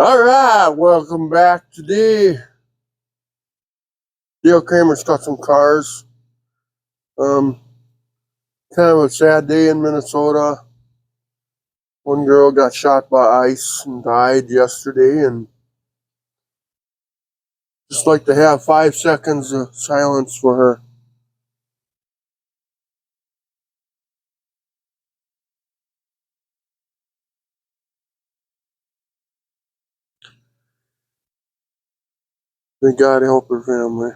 All right, welcome back. Today, Dale Kramer's got some cars. Um, Kind of a sad day in Minnesota. One girl got shot by ice and died yesterday, and just like to have 5 seconds of silence for her. May God help her family.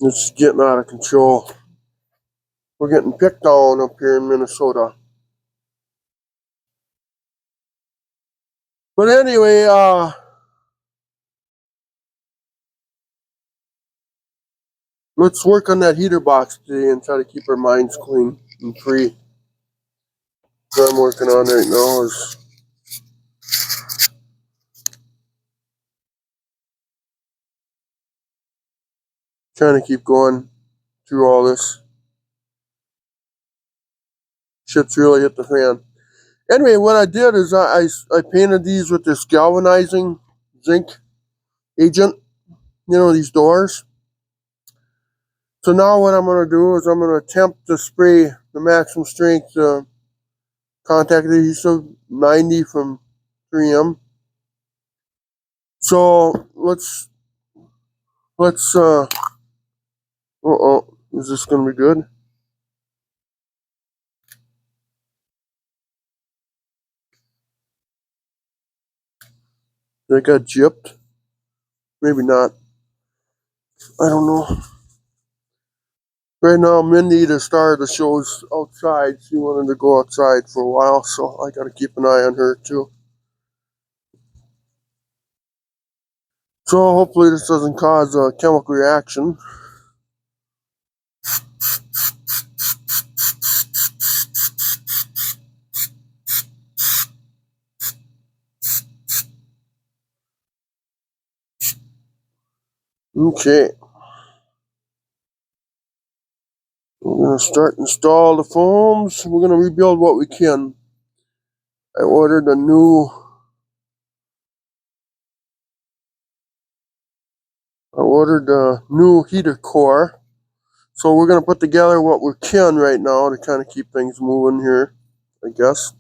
It's getting out of control. We're getting picked on up here in Minnesota. But anyway, let's work on that heater box today and try to keep our minds clean and free. What I'm working on right now is trying to keep going through all this. Shit's really hit the fan. Anyway, what I did is I painted these with this galvanizing zinc agent, these doors. So now what I'm going to do is I'm going to attempt to spray the maximum strength contact adhesive 90 from 3M. So is this going to be good? They got gypped? Maybe not. I don't know. Right now, Mindy, the star of the show's outside. She wanted to go outside for a while, so I got to keep an eye on her too. So hopefully this doesn't cause a chemical reaction. Okay. We're going to start install the foams. We're going to rebuild what we can. I ordered a new heater core. So we're going to put together what we can right now to kind of keep things moving here, I guess.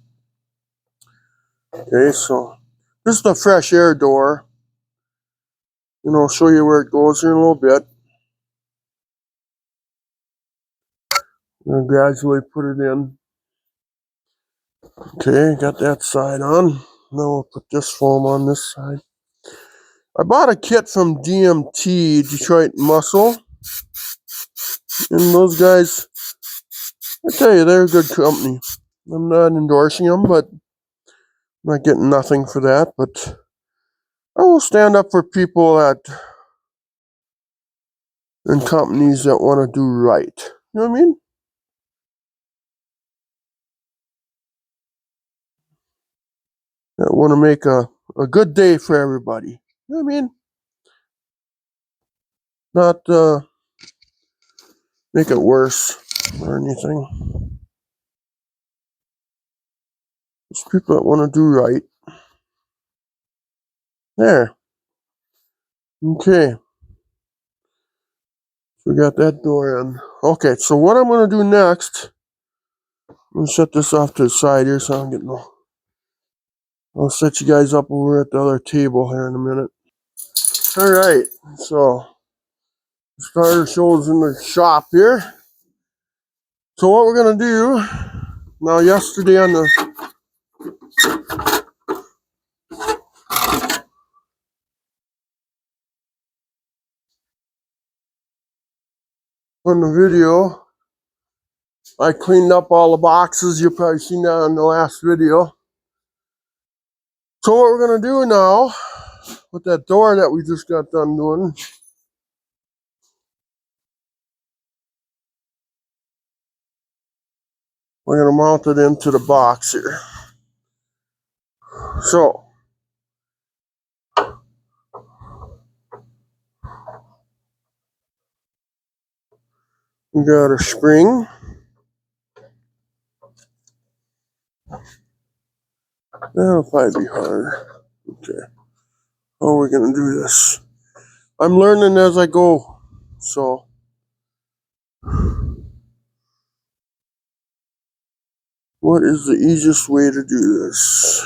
Okay, so this is the fresh air door. I'll show you where it goes here in a little bit. I'm going to gradually put it in. Okay, got that side on. Now we'll put this foam on this side. I bought a kit from DMT, Detroit Muscle. And those guys, I tell you, they're a good company. I'm not endorsing them, but I'm not getting nothing for that. But I will stand up for people and companies that want to do right. You know what I mean? That want to make a good day for everybody. You know what I mean? Not make it worse or anything. It's people that want to do right. There. Okay. So we got that door in. Okay, so what I'm going to do next, I'm going to set this off to the side here so I don't get no... I'll set you guys up over at the other table here in a minute. Alright, so starter shows in the shop here. So what we're going to do, now yesterday on the video, I cleaned up all the boxes. You've probably seen that on the last video. So what we're going to do now, with that door that we just got done doing, we're going to mount it into the box here. So, we got a spring. That'll probably be harder. Okay. How are we gonna do this? I'm learning as I go. So what is the easiest way to do this?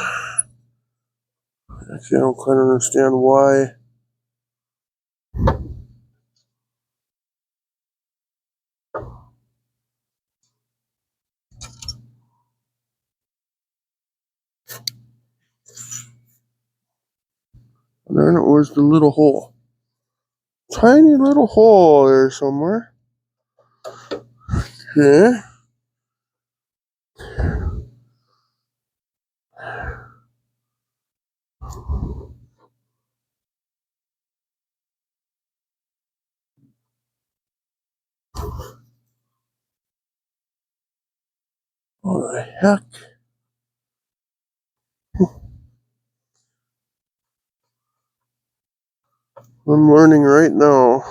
Actually, I don't quite understand why. Darn it, where's the little hole? Tiny little hole there somewhere. Okay. What the heck? I'm learning right now.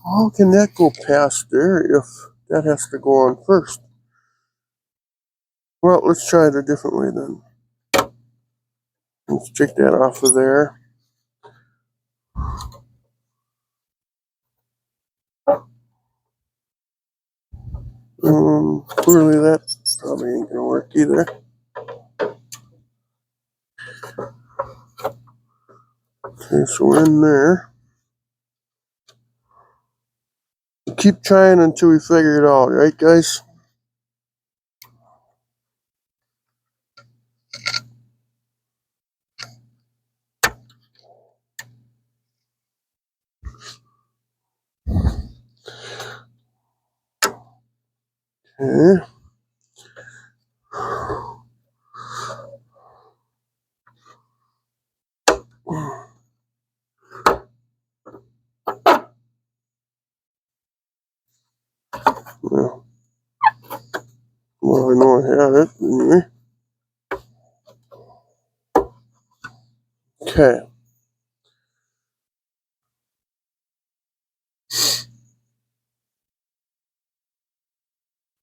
How can that go past there if that has to go on first? Well, let's try it a different way then. Let's take that off of there. Clearly that probably ain't gonna work either. Okay, so we're in there. Keep trying until we figure it out, right guys? Okay. Well, I know I had it anyway. Okay.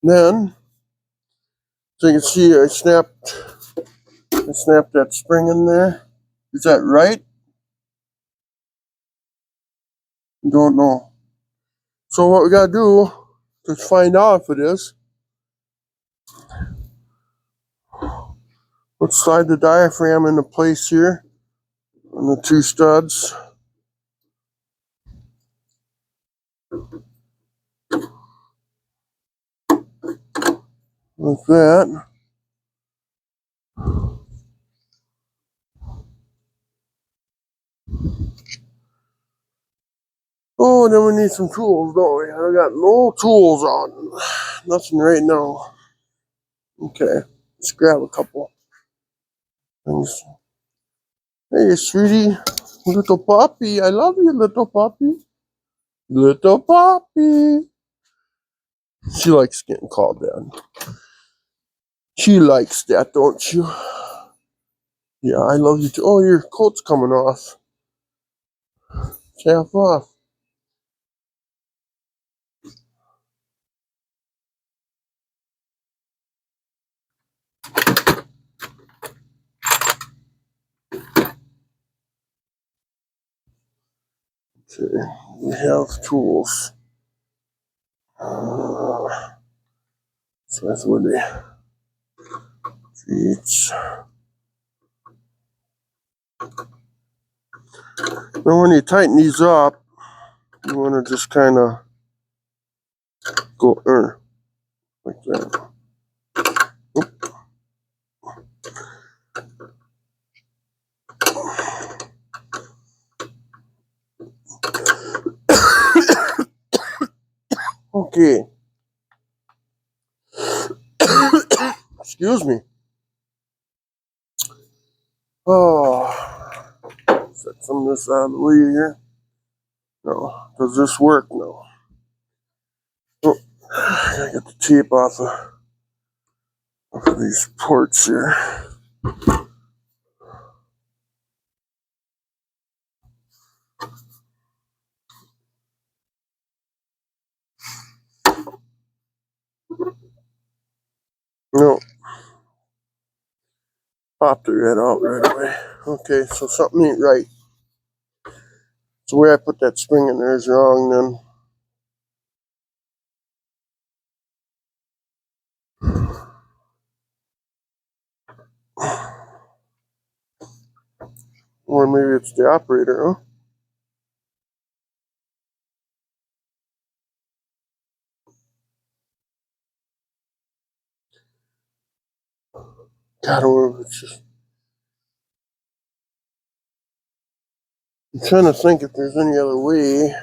Then, so you can see I snapped that spring in there. Is that right? Don't know. So what we gotta do to find out if it is, let's slide the diaphragm into place here on the two studs. Like that. Oh, then we need some tools, don't we? I got no tools on. Nothing right now. Okay, let's grab a couple things. Hey, sweetie, little puppy. I love you, little puppy. Little puppy. She likes getting called that. She likes that, don't you? Yeah, I love you too. Oh, your coat's coming off. Half off. Okay, we have tools. So that's where the feet. Now, when you tighten these up, you want to just kind of go like that. Oop. Okay. Excuse me. Oh, set some of this out of the way here. No, does this work? No. Oh, I gotta get the tape off of these ports here. No. Popped the red out right away. Okay, so something ain't right. So the way I put that spring in there is wrong then. Or maybe it's the operator, huh? God, I don't know if it's just... I'm trying to think if there's any other way.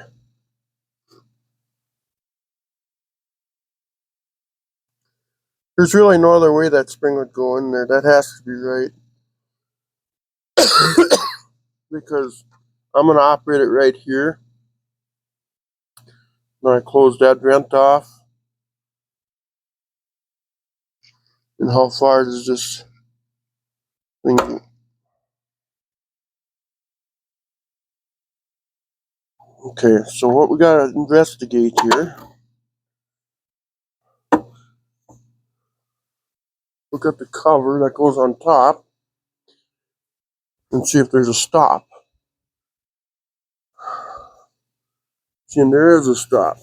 There's really no other way that spring would go in there. That has to be right. Because I'm going to operate it right here. Then I close that vent off. And how far does this thing go? Okay, so what we got to investigate here. Look at the cover that goes on top. And see if there's a stop. See, and there is a stop.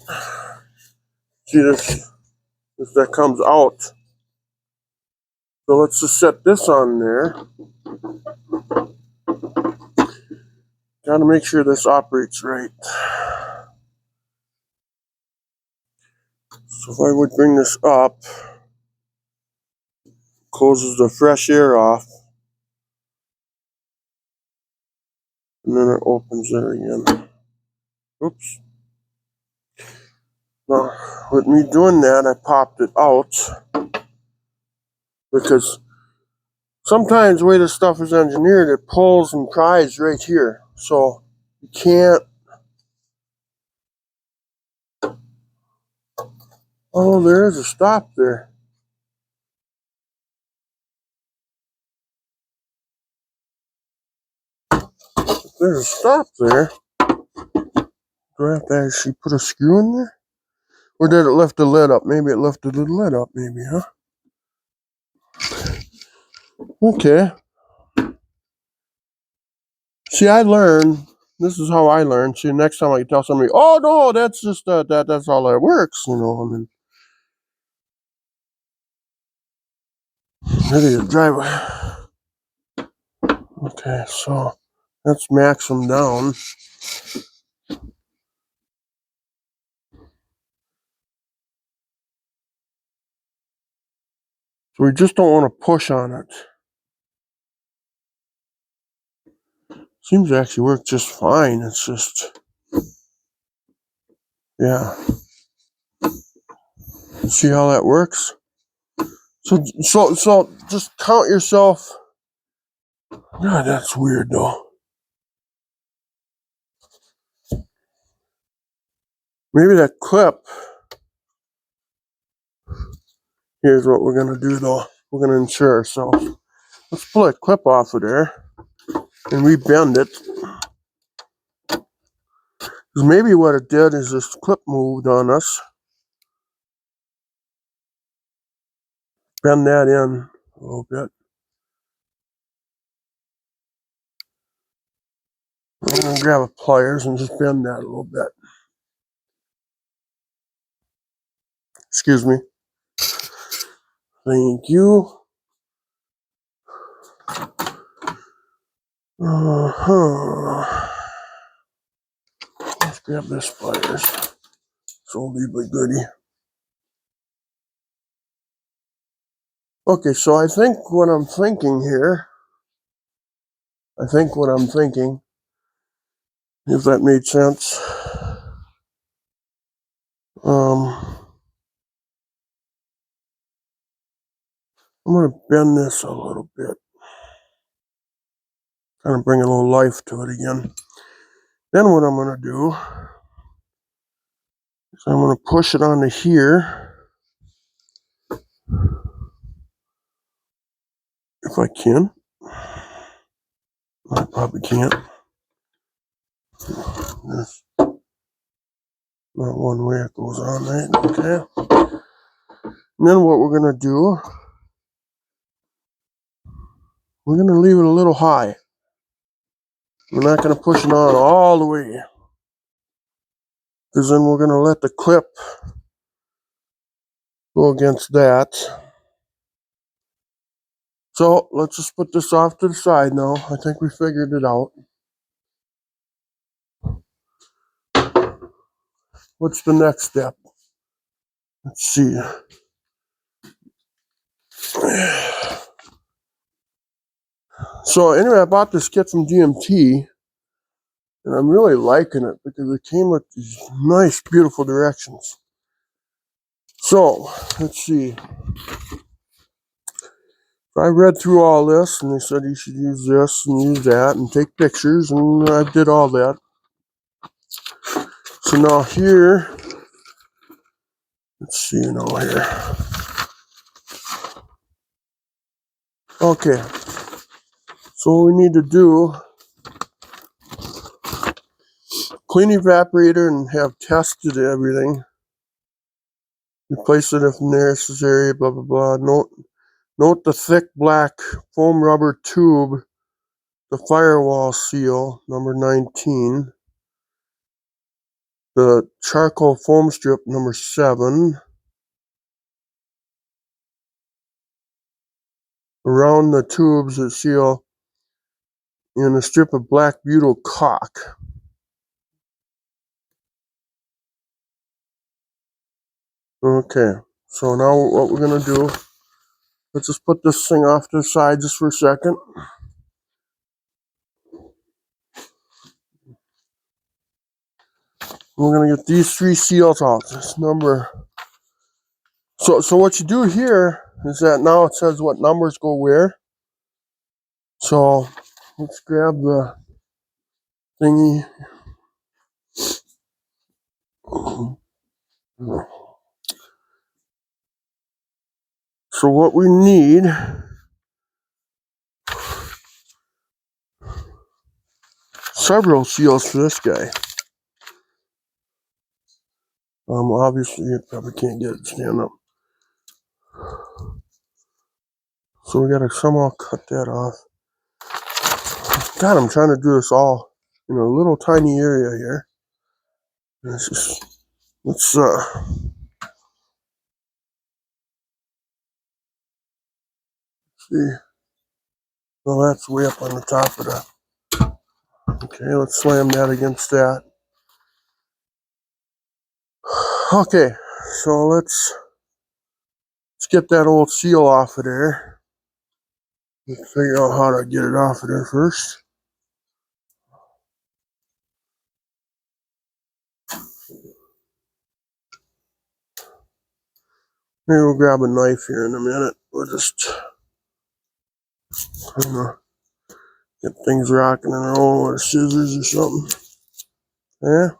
See this that comes out. So let's just set this on there. Gotta make sure this operates right. So if I would bring this up, closes the fresh air off, and then it opens there again. Oops. Now, with me doing that, I popped it out because sometimes the way this stuff is engineered, it pulls and pries right here. So you can't... Oh, there is a stop there. There's a stop there. Do I have to actually put a screw in there? Or did it lift the lid up? Maybe it lifted the lid up, maybe, huh? Okay. See, I learn. This is how I learn. See, next time I can tell somebody, oh, no, that's just, that's all that works, you know, and then ready to drive. Okay, so let's max them down. So we just don't want to push on it. Seems to actually work just fine. It's just, yeah. See how that works? So just count yourself. God, that's weird though. Maybe that clip. Here's what we're gonna do though. We're gonna insure ourselves. Let's pull that clip off of there and rebend it. Because maybe what it did is this clip moved on us. Bend that in a little bit. I'm gonna grab a pliers and just bend that a little bit. Excuse me. Thank you. Let's grab this pliers. It's oldie but goodie. Okay, so I think what I'm thinking here, if that made sense, I'm going to bend this a little bit, kind of bring a little life to it again. Then what I'm going to do is I'm going to push it onto here, if I can. I probably can't. There's not one way it goes on, right? Okay. And then what we're going to do we're going to leave it a little high. We're not going to push it on all the way, because then we're going to let the clip go against that. So let's just put this off to the side now. I think we figured it out. What's the next step? Let's see. So anyway, I bought this kit from GMT, and I'm really liking it because it came with these nice, beautiful directions. So let's see. I read through all this, and they said you should use this and use that and take pictures, and I did all that. So now here, let's see now here. Okay, so what we need to do, clean the evaporator and have tested everything. Replace it if necessary, blah, blah, blah. Note the thick black foam rubber tube, the firewall seal, number 19. The charcoal foam strip, number 7. Around the tubes that seal in a strip of black butyl caulk. Okay, so now what we're going to do, let's just put this thing off to the side just for a second. We're going to get these 3 seals out. This number. So what you do here is that now it says what numbers go where. So let's grab the thingy. So what we need, several seals for this guy. Obviously you probably can't get it to stand up. So we gotta somehow cut that off. God, I'm trying to do this all in a little tiny area here. Let's see. Well, that's way up on the top of the. Okay, let's slam that against that. Okay, so let's get that old seal off of there. Let's figure out how to get it off of there first. Maybe we'll grab a knife here in a minute. We'll just get things rocking and rolling with scissors or something. Yeah.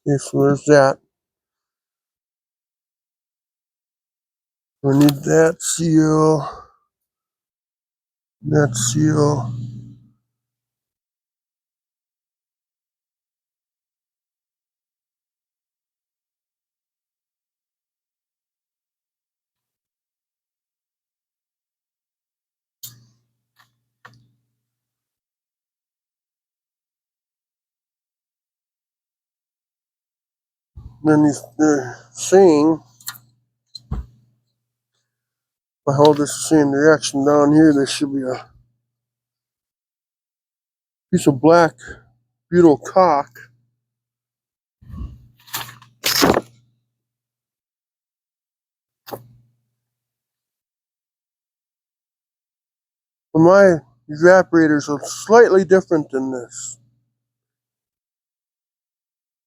Okay, so there's that. We need that seal. That seal. Then they're saying, if I hold this the same direction down here, there should be a piece of black butyl caulk. My evaporators are slightly different than this.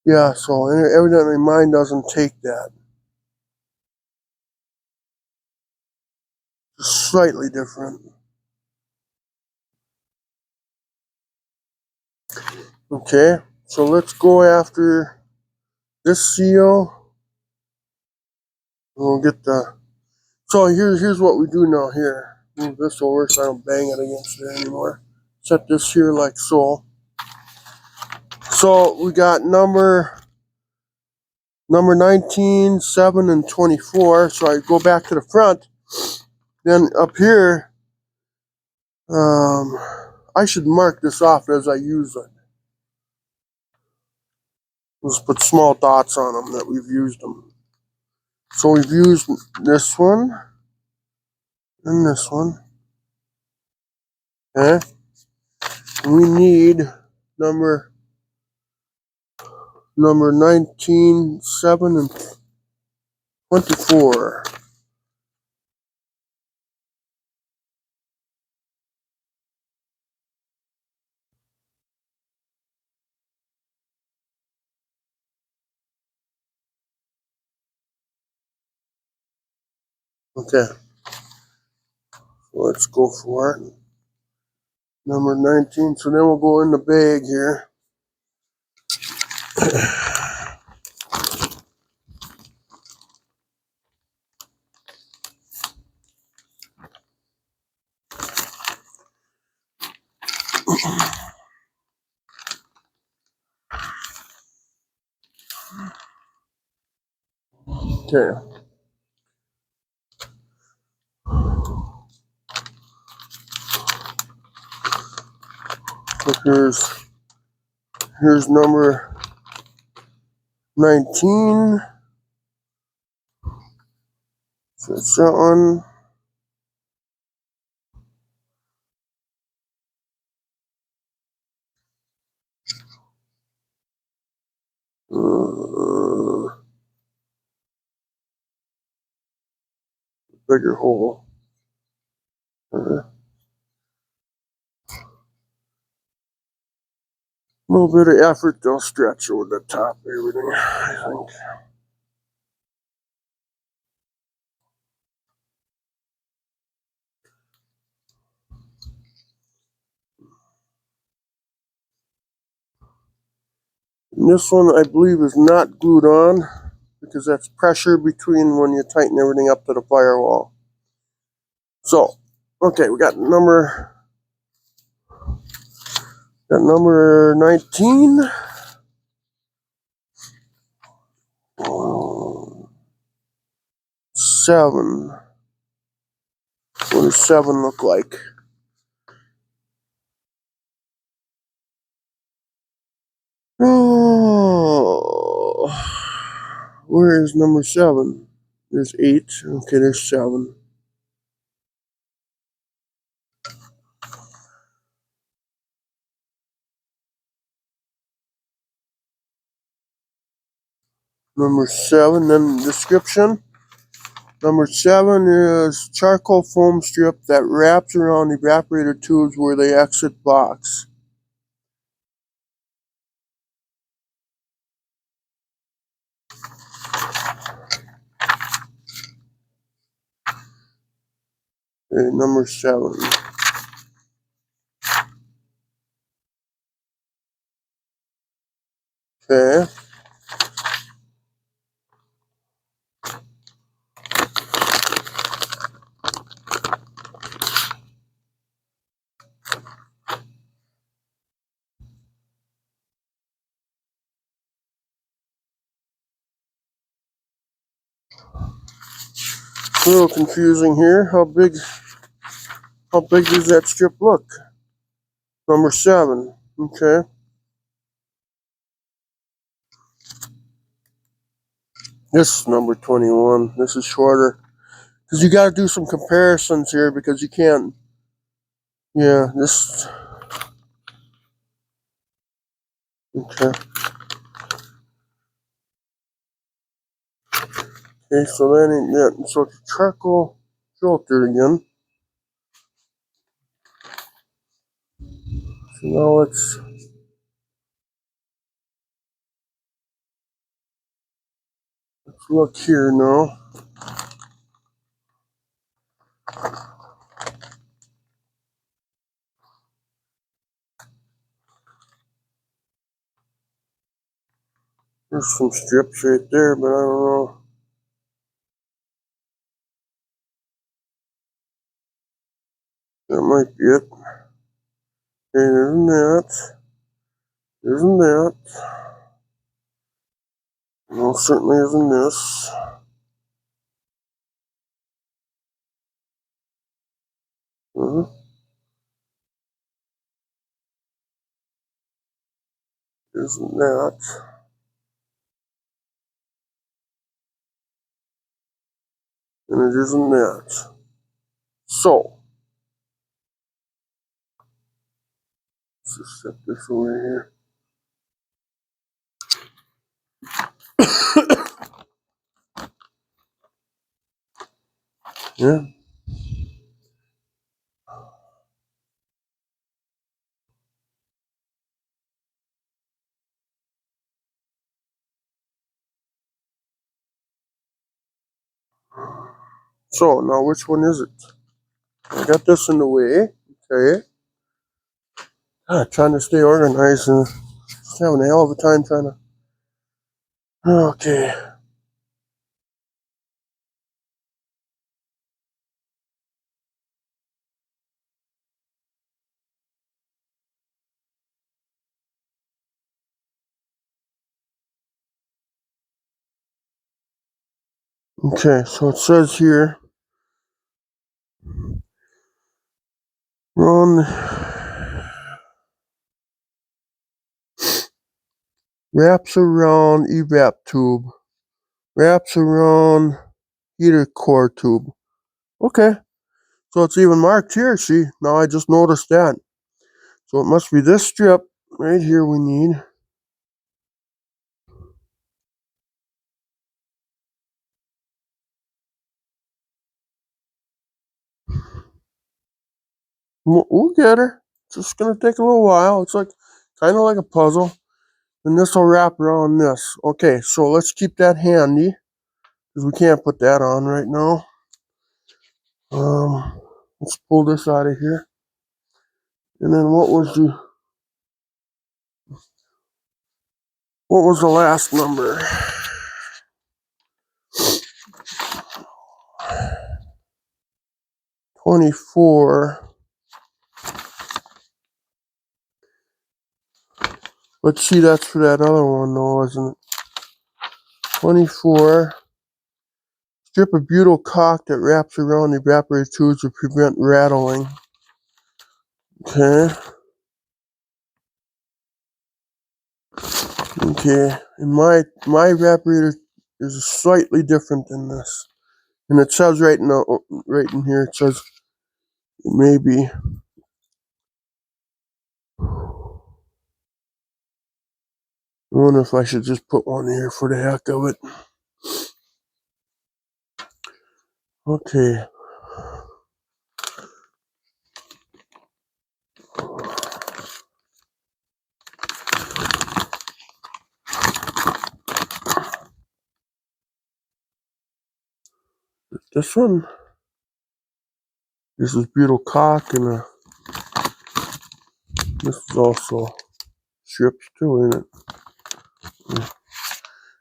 Yeah, so evidently mine doesn't take that. It's slightly different. Okay, so let's go after this seal. We'll get the. So here's what we do now here. Move this over so I don't bang it against there anymore. Set this here like so. So we got number 19, 7, and 24. So I go back to the front. Then up here, I should mark this off as I use it. Let's put small dots on them that we've used them. So we've used this one and this one. Okay. We need number 19, 7, and 24. Okay. Let's go for it. Number 19. So then we'll go in the bag here. Okay. So here's number 19. So it's that one. Bigger hole. A little bit of effort, they'll stretch over the top of everything, I think. And this one, I believe, is not glued on because that's pressure between when you tighten everything up to the firewall. So, okay, we got number 19. 7. What does 7 look like? Oh, where is number 7? There's 8. Okay, there's 7. Number 7, then description. Number 7 is charcoal foam strip that wraps around evaporator tubes where they exit box. Okay, number 7. Okay. A little confusing here. How big does that strip look? Number 7. Okay. This is number 21. This is shorter. Because you got to do some comparisons here because you can't. Yeah, this. Okay. Okay, so then yeah, so it's charcoal filter again. So now let's look here now. There's some strips right there, but I don't know. That might be it. Okay, there's that. Isn't that? No, certainly isn't this. Uh-huh. Isn't that? And it isn't that. So, let's just set this over here. Yeah. So, now which one is it? I got this in the way. Okay. Trying to stay organized and just having a hell of a time trying to. Okay. Okay, so it says here, run wraps around evap tube, wraps around heater core tube. Okay, so it's even marked here. See, now I just noticed that. So it must be this strip right here we need. We'll get her. It's just gonna take a little while. It's like kind of like a puzzle. And this will wrap around this. Okay, so let's keep that handy because we can't put that on right now. Let's pull this out of here. And then what was the last number? 24. Let's see, that's for that other one though, isn't it? 24. Strip of butyl caulk that wraps around the evaporator tubes to prevent rattling. Okay. Okay. And my evaporator is slightly different than this. And it says right in here, it says it may be. I wonder if I should just put one here for the heck of it. Okay. This one. This is butyl caulk, and this is also strips too, isn't it?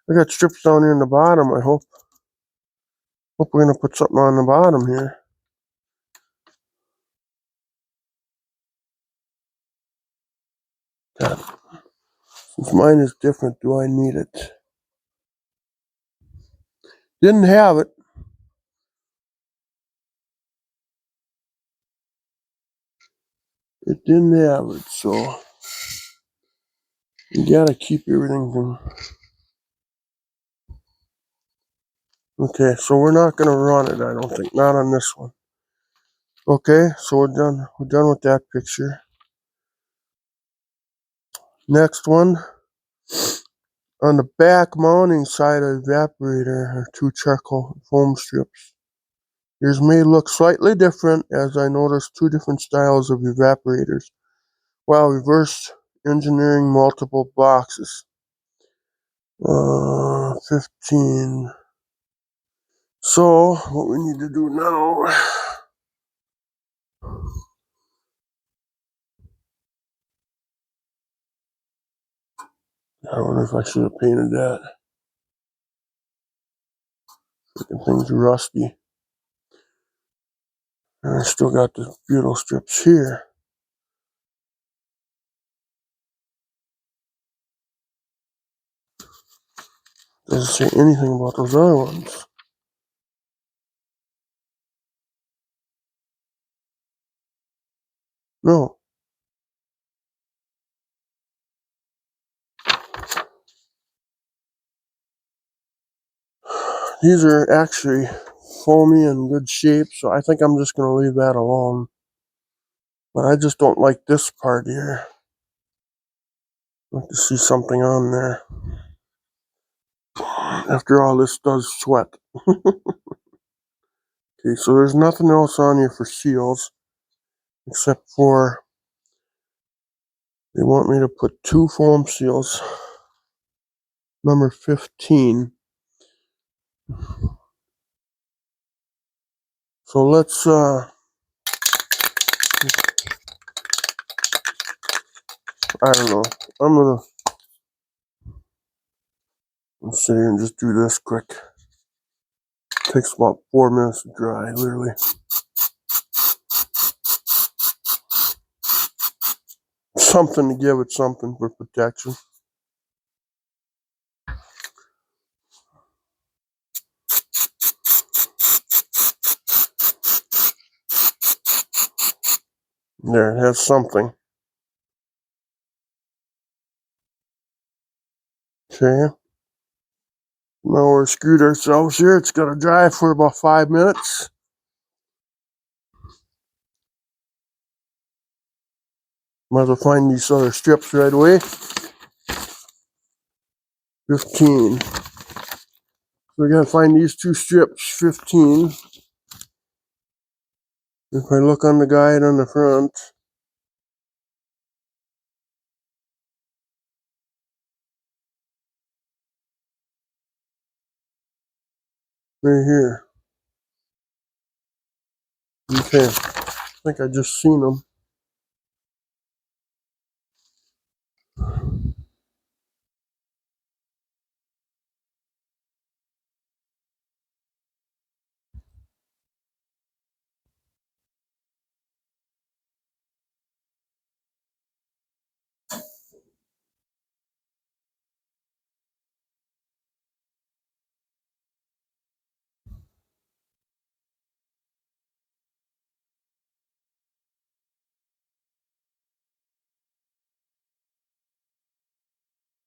I got strips down here in the bottom. I hope we're gonna put something on the bottom here. God, since mine is different, do I need it? Didn't have it. It didn't have it, so you gotta keep everything from. Okay, so we're not gonna run it. I don't think, not on this one. Okay, so we're done. We're done with that picture. Next one. On the back mounting side of the evaporator are two charcoal foam strips. Yours may look slightly different, as I noticed two different styles of evaporators, while reverse engineering multiple boxes. 15. So, what we need to do now, I wonder if I should have painted that. Freaking thing's rusty. And I still got the butyl strips here. Doesn't say anything about those other ones. No. These are actually foamy and good shape, so I think I'm just going to leave that alone. But I just don't like this part here. I'd like to see something on there. After all, this does sweat. Okay, so there's nothing else on here for seals, except for they want me to put 2 foam seals. Number 15. So let's, I don't know. I'm gonna sit here and just do this quick. Takes about 4 minutes to dry, literally. Something to give it something for protection. There, it has something. Okay. Now we're screwed ourselves here. It's got to dry for about 5 minutes. Might as well find these other strips right away. 15. So we got to find these 2 strips. 15. If I look on the guide on the front, right here. Okay. I think I just seen them.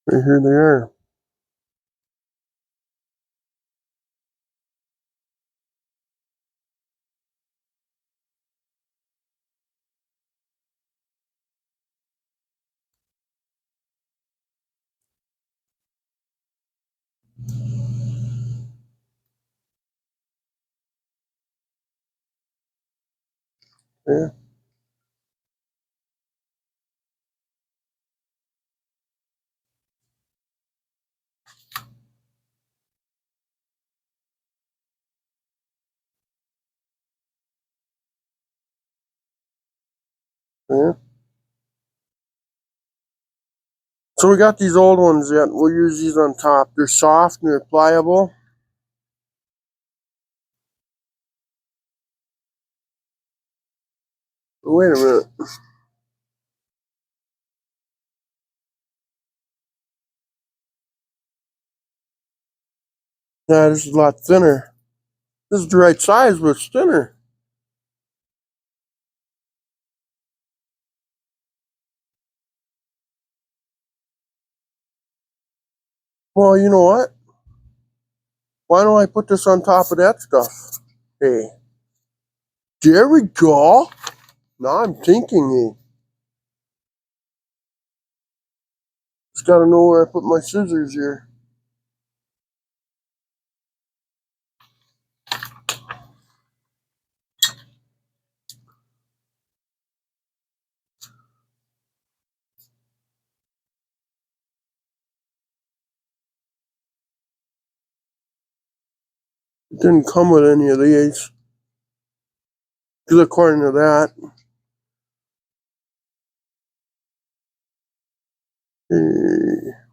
Right here they are. Yeah. Yeah. So we got these old ones yet. We'll use these on top. They're soft and they're pliable. But wait a minute. Yeah, this is a lot thinner. This is the right size, but it's thinner. Well, you know what? Why don't I put this on top of that stuff? Hey, there we go. Now I'm thinking. Just gotta know where I put my scissors here. It didn't come with any of these. Because according to that,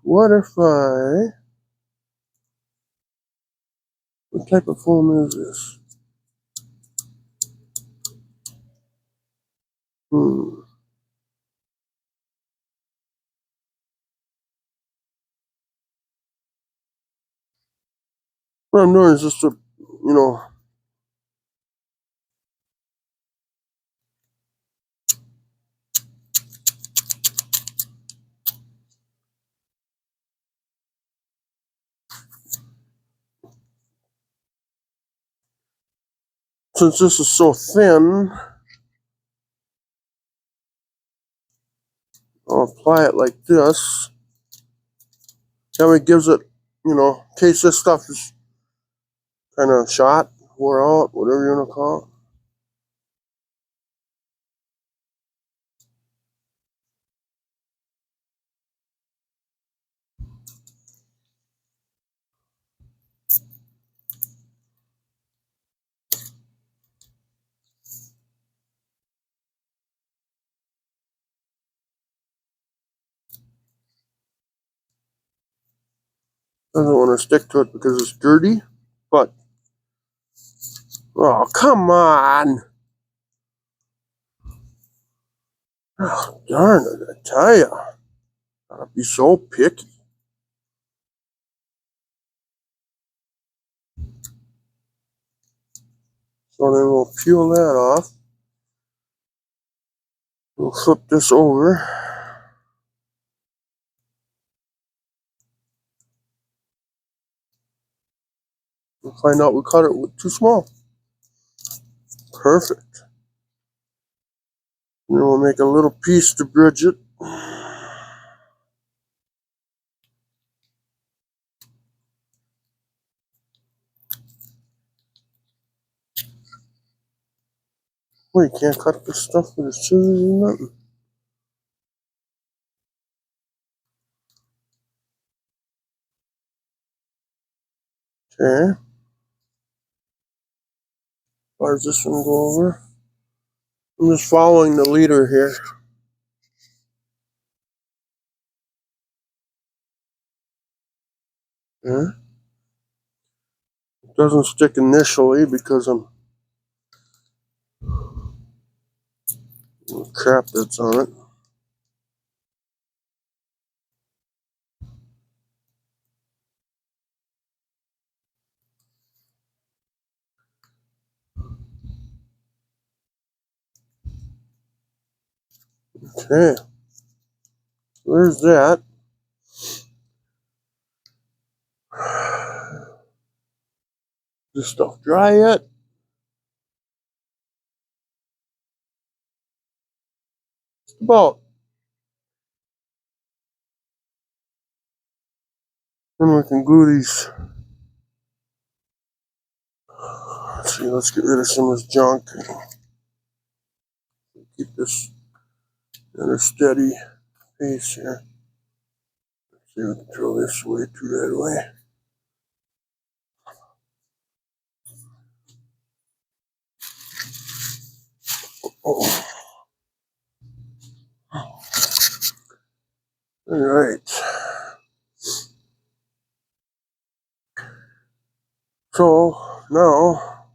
what if I... What type of foam is this? What I'm doing is just to, since this is so thin, I'll apply it like this. That way it gives it, in case this stuff is kind of shot, wore out, whatever you want to call it. Doesn't want to stick to it because it's dirty, but, oh, come on. Oh, darn it, I tell ya. Gotta be so picky. So then we'll peel that off. We'll flip this over. We'll find out we cut it too small. Perfect. And then we'll make a little piece to bridge it. Well, you can't cut this stuff with a scissors or nothing. Okay. As far as this one go over. I'm just following the leader here. Okay. It doesn't stick initially because I'm crap that's on it. Okay. There's that. This stuff dry yet? Just about. Then we can glue these. Let's see, let's get rid of some of this junk. Keep this at a steady pace here. Let's see, we can throw this away too right away. Oh. All right. So now,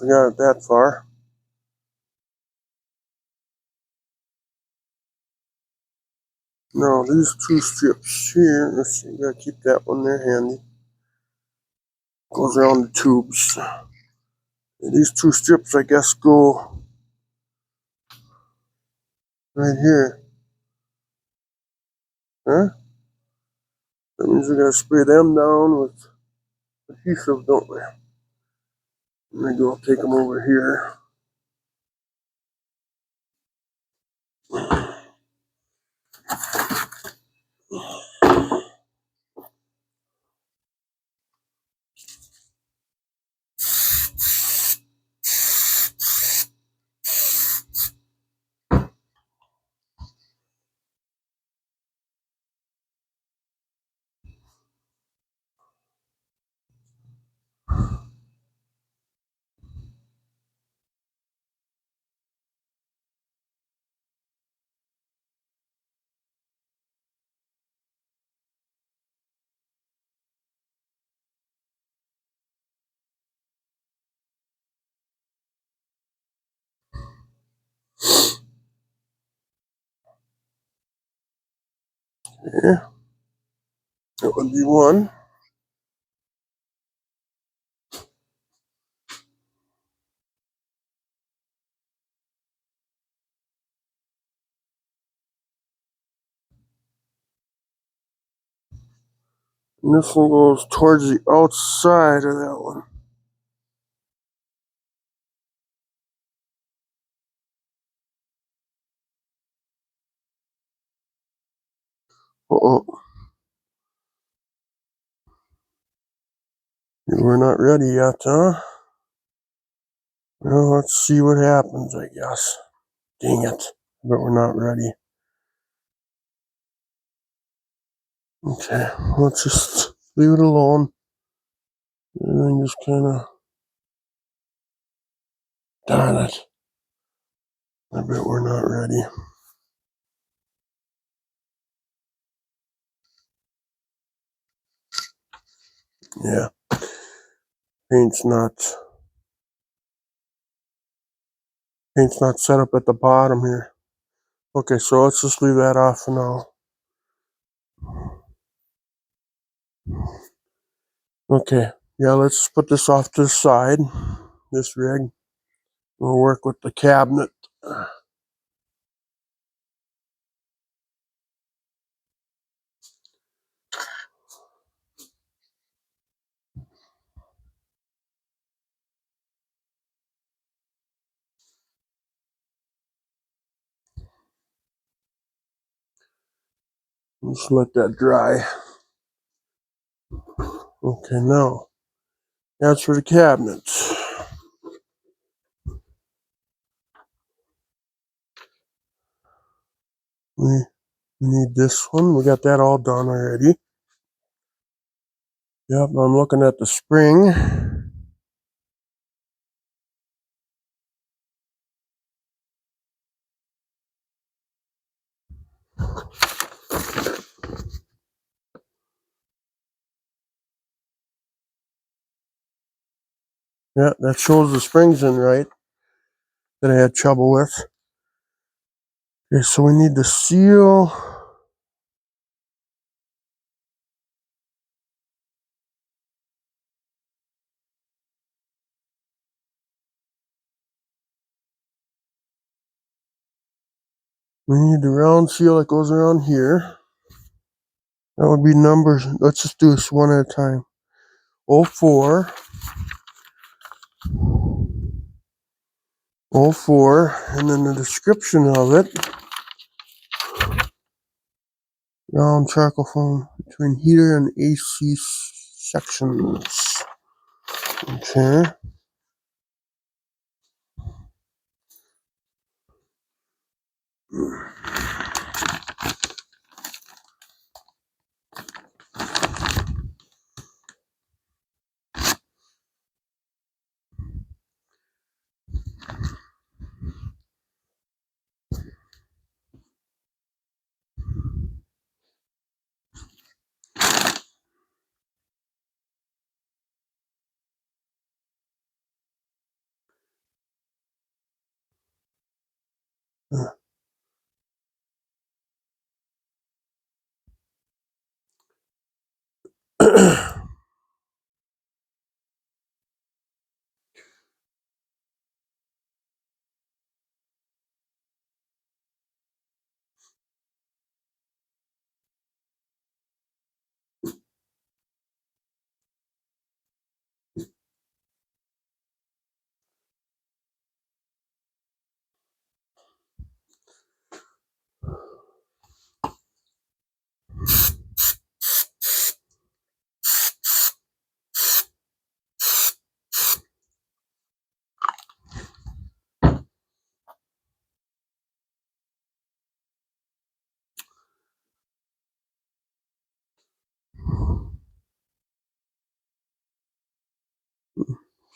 we got it that far. Now these two strips here, let's see, gotta keep that one there handy. Goes around the tubes. And these two strips, I guess, go right here. Huh? That means we gotta spray them down with adhesive, don't we? Maybe I'll take them over here. Okay. That would be one. And this one goes towards the outside of that one. Uh-oh. We're not ready yet, huh? Well, let's see what happens, I guess. Dang it. But we're not ready. Okay, let's just leave it alone. And then just kind of... Darn it. I bet we're not ready. Yeah. Paint's not set up at the bottom here. Okay, so let's just leave that off for now. Okay, yeah, let's put this off to the side, this rig. We'll work with the cabinet. Just let that dry. Okay, now, that's for the cabinet. We need this one. We got that all done already. Yep, I'm looking at the spring. Yeah, that shows the springs in right that I had trouble with. Okay, so we need the seal. We need the round seal that goes around here. That would be numbers. Let's just do this one at a time. 04, 04, and then the description of it. Round charcoal foam between heater and AC sections. Okay.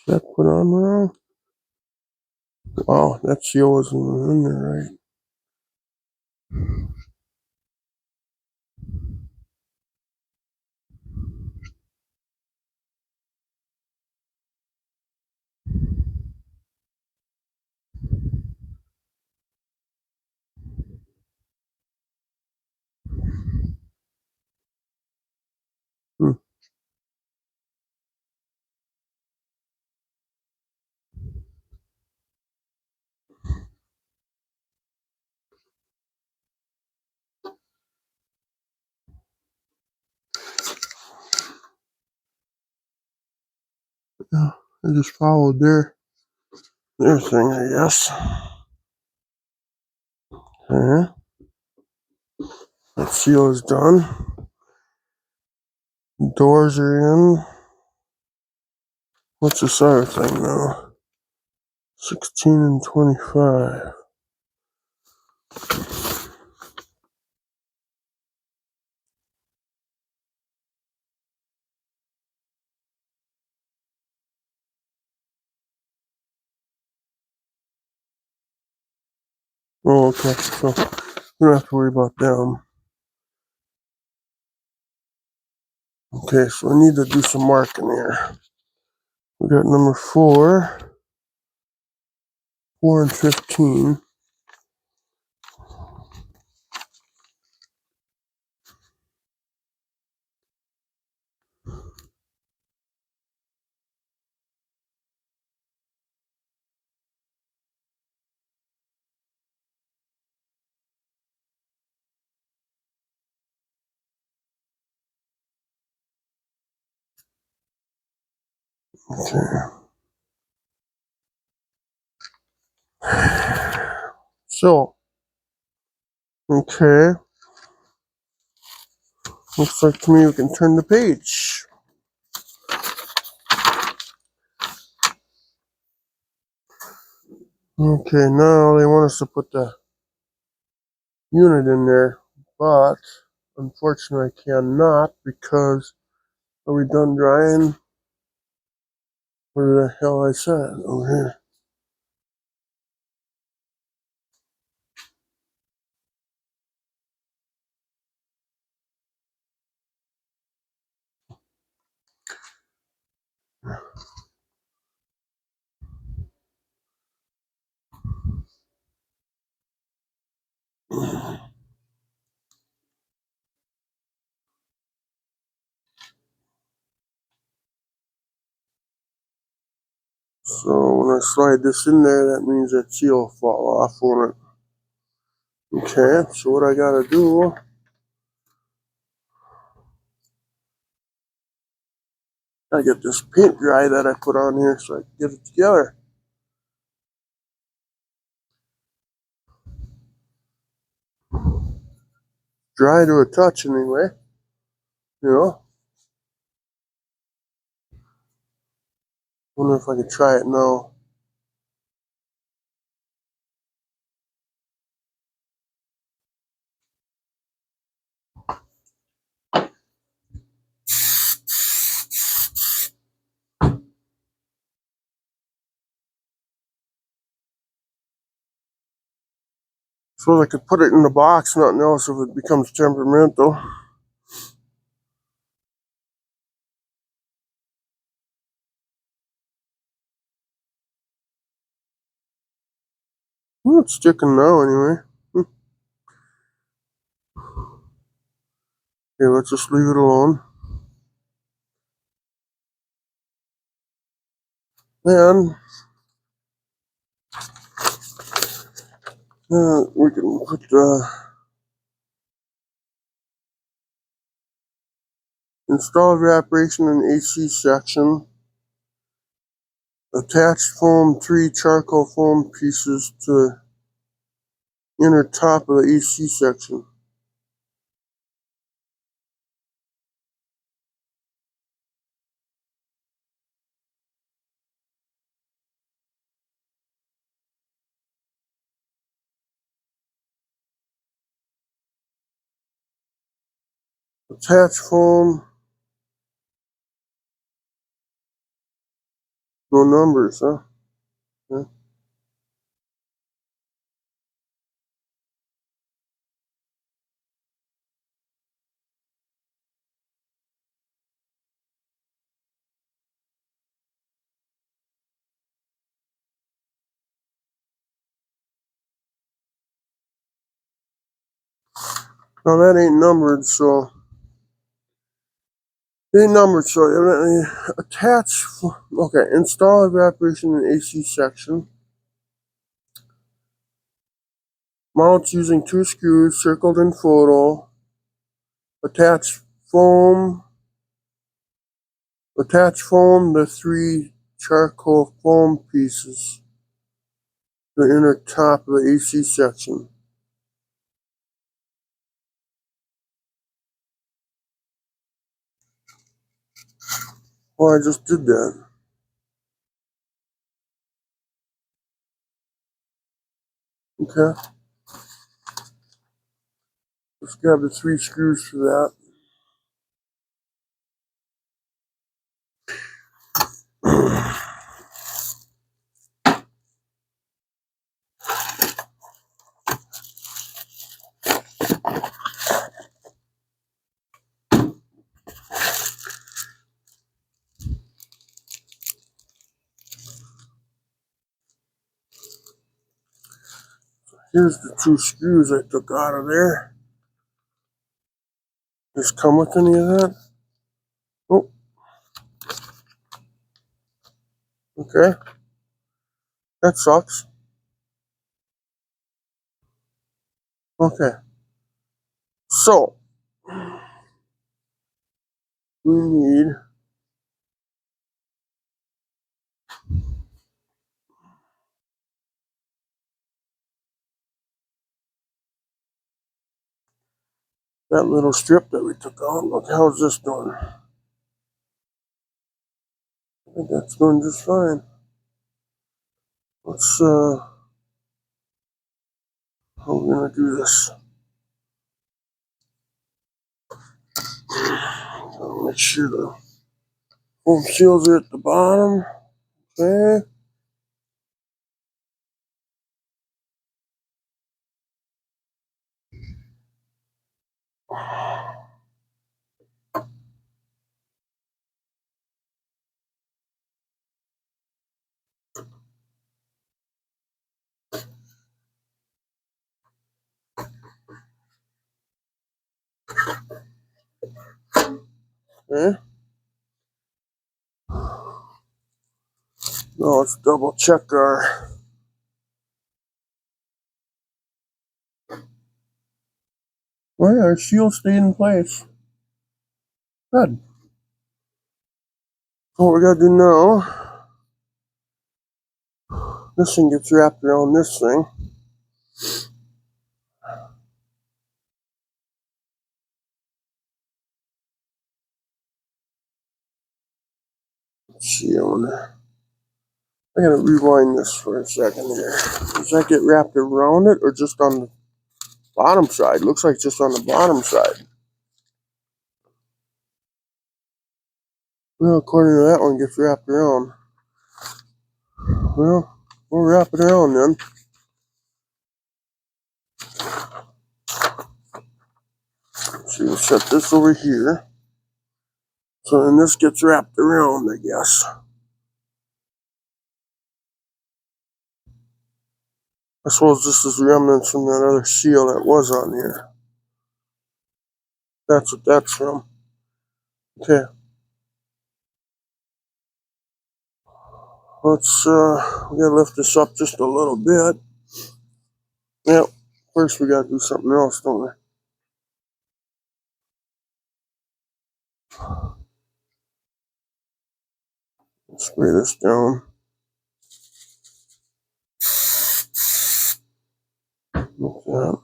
Is that put on wrong? Wow, that seal wasn't in there right. Hmm. Yeah, I just followed their thing, I guess. Okay. That seal is done. Doors are in. What's this other thing now? 16 and 25. Oh, okay. So we don't have to worry about them. Okay, so we need to do some marking here. We got number 4, 4 and 15. Okay. So, okay. Looks like to me we can turn the page. Okay, now they want us to put the unit in there, but unfortunately I cannot because are we done drying? Where the hell I said? Over here. So when I slide this in there, that means that seal will fall off, won't it? Okay, so what I gotta do, I get this paint dry that I put on here so I can get it together. Dry to a touch anyway, you know. Wonder if I could try it now. Suppose I could put it in the box, nothing else, if it becomes temperamental. Well, it's sticking now anyway. Okay, let's just leave it alone. Then we can put the install evaporation in AC section. Attach foam 3 charcoal foam pieces to inner top of the AC section. Attach foam. No numbers, huh? Yeah. No, that ain't numbered, so it ain't numbered, so evidently attach. Okay, install evaporation in AC section. Mount using 2 screws circled in photo. Attach foam. Attach foam the 3 charcoal foam pieces, the inner top of the AC section. Well, I just did that. Okay. Let's grab the 3 screws for that. Here's the 2 screws I took out of there. Does come with any of that? Oh, okay. That sucks. Okay. So, we need that little strip that we took out. Look, how's this doing? I think that's doing just fine. Let's, how are we gonna do this? I'll make sure the foam seals are at the bottom. Okay. Okay. Now let's double check our. Well, our seal stayed in place. Good. So what we gotta do now, this thing gets wrapped around this thing. Let's see, I gotta rewind this for a second here. Does that get wrapped around it or just on the bottom side? Looks like just on the bottom side. Well, according to that one, gets wrapped around. Well, we'll wrap it around then. So we'll set this over here. So then this gets wrapped around, I guess. I suppose this is remnants from that other seal that was on here. That's what that's from. Okay. Let's, we gotta lift this up just a little bit. Yep. First we gotta do something else, don't we? Spray this down. Like that.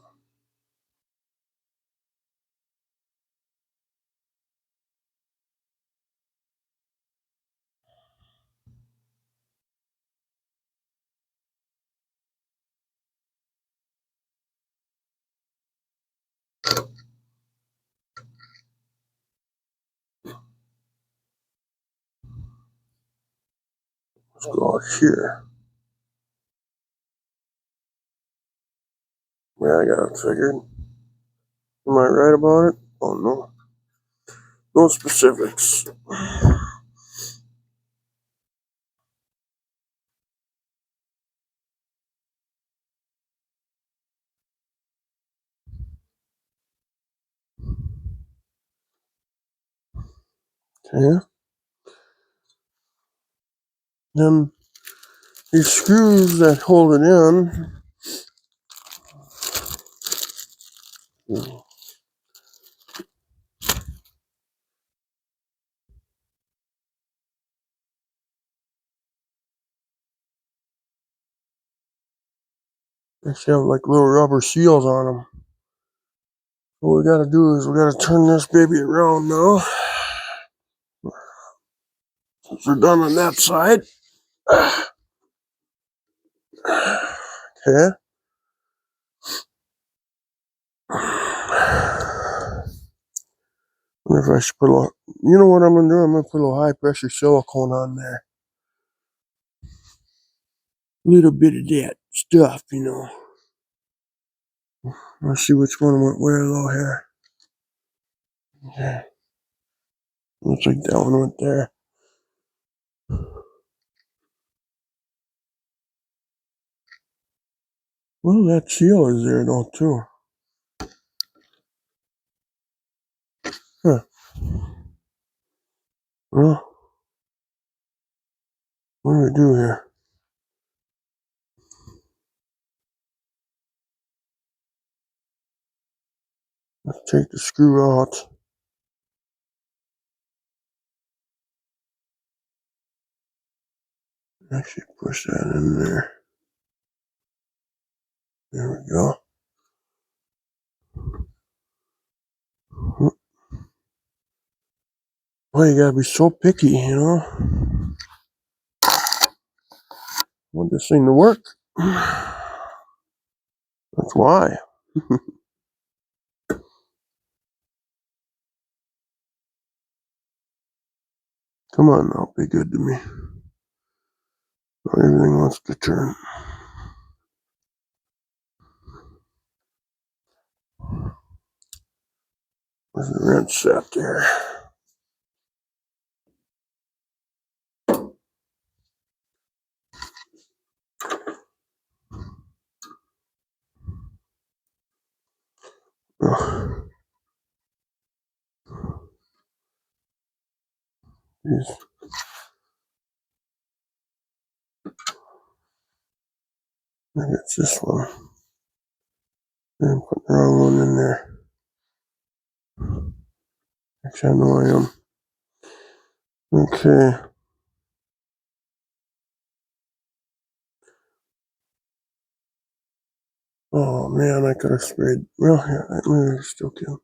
Let's go out here. Yeah, I got it figured. Am I right about it? Oh no. No specifics. Okay. Then these screws that hold it in. Actually have like little rubber seals on them. What we gotta do is we gotta turn this baby around now. Since we're done on that side. Okay. I wonder if I should put a little, you know what I'm gonna do? I'm gonna put a little high pressure silicone on there. A little bit of that stuff, you know. Let's see which one went where though here. Okay. Looks like that one went there. Well, that seal is there though too. Huh. Well, what do we do here? Let's take the screw out. Actually push that in there. There we go. Well, you gotta be so picky, you know. I want this thing to work. That's why. Come on now, be good to me. Everything wants to turn. There's the wrench set there. Oh, geez. Maybe it's this one. And put the wrong one in there. Actually, I know I am. Okay. Oh man, I could have sprayed. Well, yeah, I still can.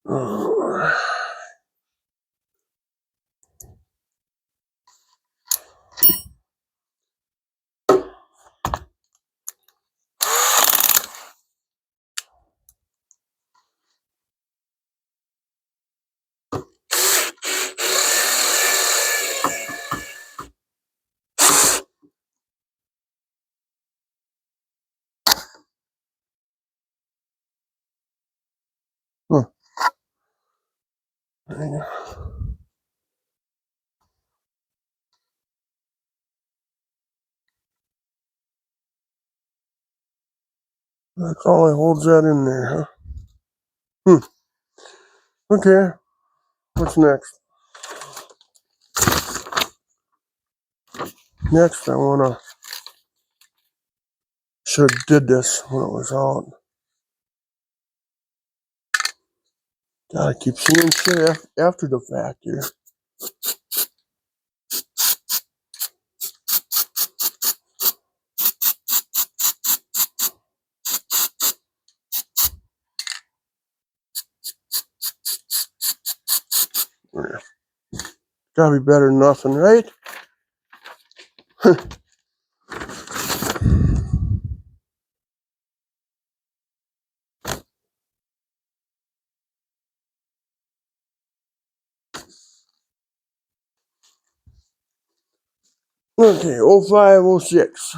Oh. Huh. That's all that holds that in there, huh? Okay. What's next? Next, I wanna. Should have did this when it was out. God, I keep seeing shit after the fact here. Yeah. Gotta be better than nothing, right? Okay, 0506.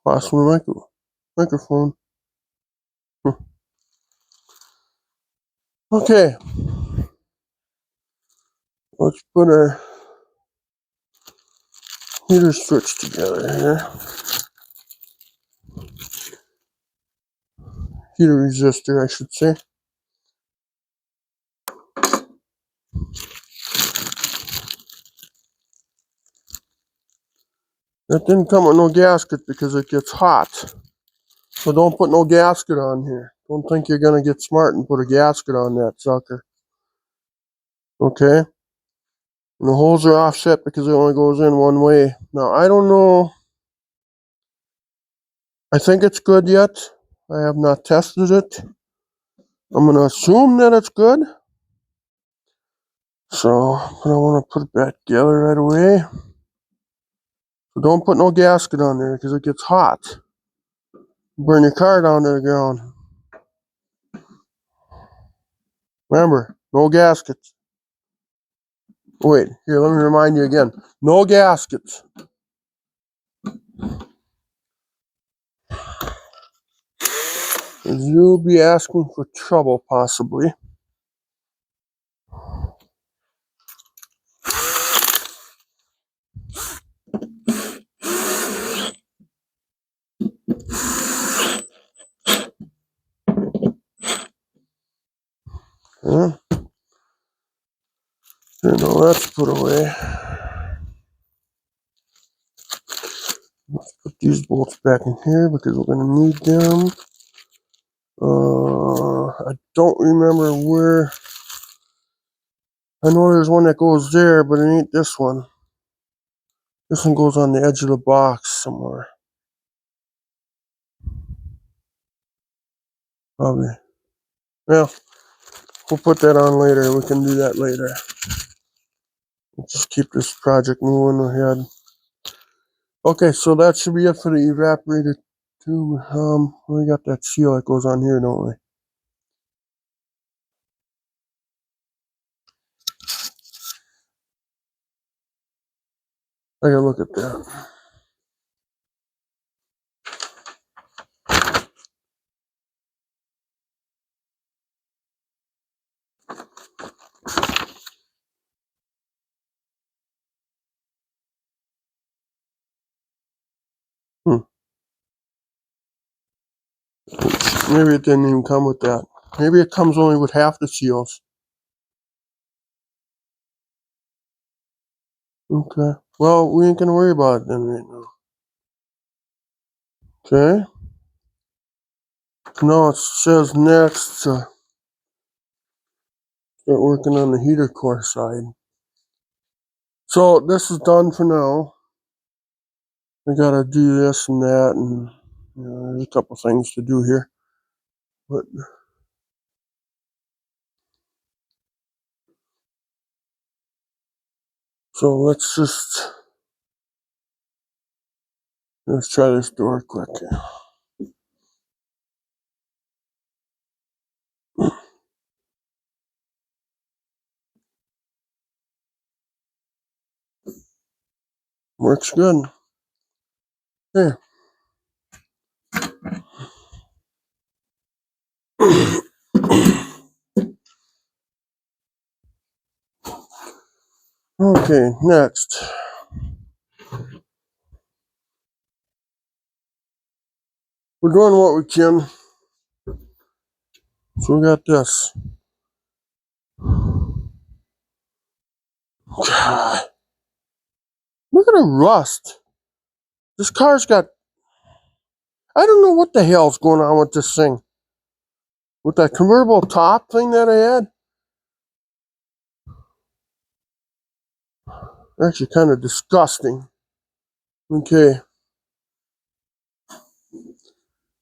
Lost my microphone. Okay, let's put our heater switch together here. Heater resistor, I should say. That didn't come with no gasket because it gets hot. So don't put no gasket on here. Don't think you're going to get smart and put a gasket on that sucker. Okay? And the holes are offset because it only goes in one way. Now, I don't know. I think it's good yet. I have not tested it. I'm going to assume that it's good. So, but I want to put it back together right away. So don't put no gasket on there because it gets hot. Burn your car down to the ground. Remember, no gaskets. Wait, here, let me remind you again. No gaskets. You'll be asking for trouble, possibly. Huh? Here, no, that's put away. Let's put these bolts back in here because we're going to need them. I don't remember where. I know there's one that goes there, but it ain't this one. This one goes on the edge of the box somewhere. Probably. Well, we'll put that on later. We can do that later. Let's just keep this project moving ahead. Okay, so that should be it for the evaporator tube. We got that seal that goes on here, don't we? I gotta look at that. Maybe it didn't even come with that. Maybe it comes only with half the seals. Okay. Well, we ain't gonna worry about it then right now. Okay. Now it says next to start working on the heater core side. So this is done for now. I gotta do this and that, and there's a couple things to do here. But so let's try this door quick. Works good. Yeah. Okay, next. We're doing what we can. So we got this. God, look at the rust. This car's got, I don't know what the hell's going on with this thing. With that convertible top thing that I had. Actually kind of disgusting. Okay.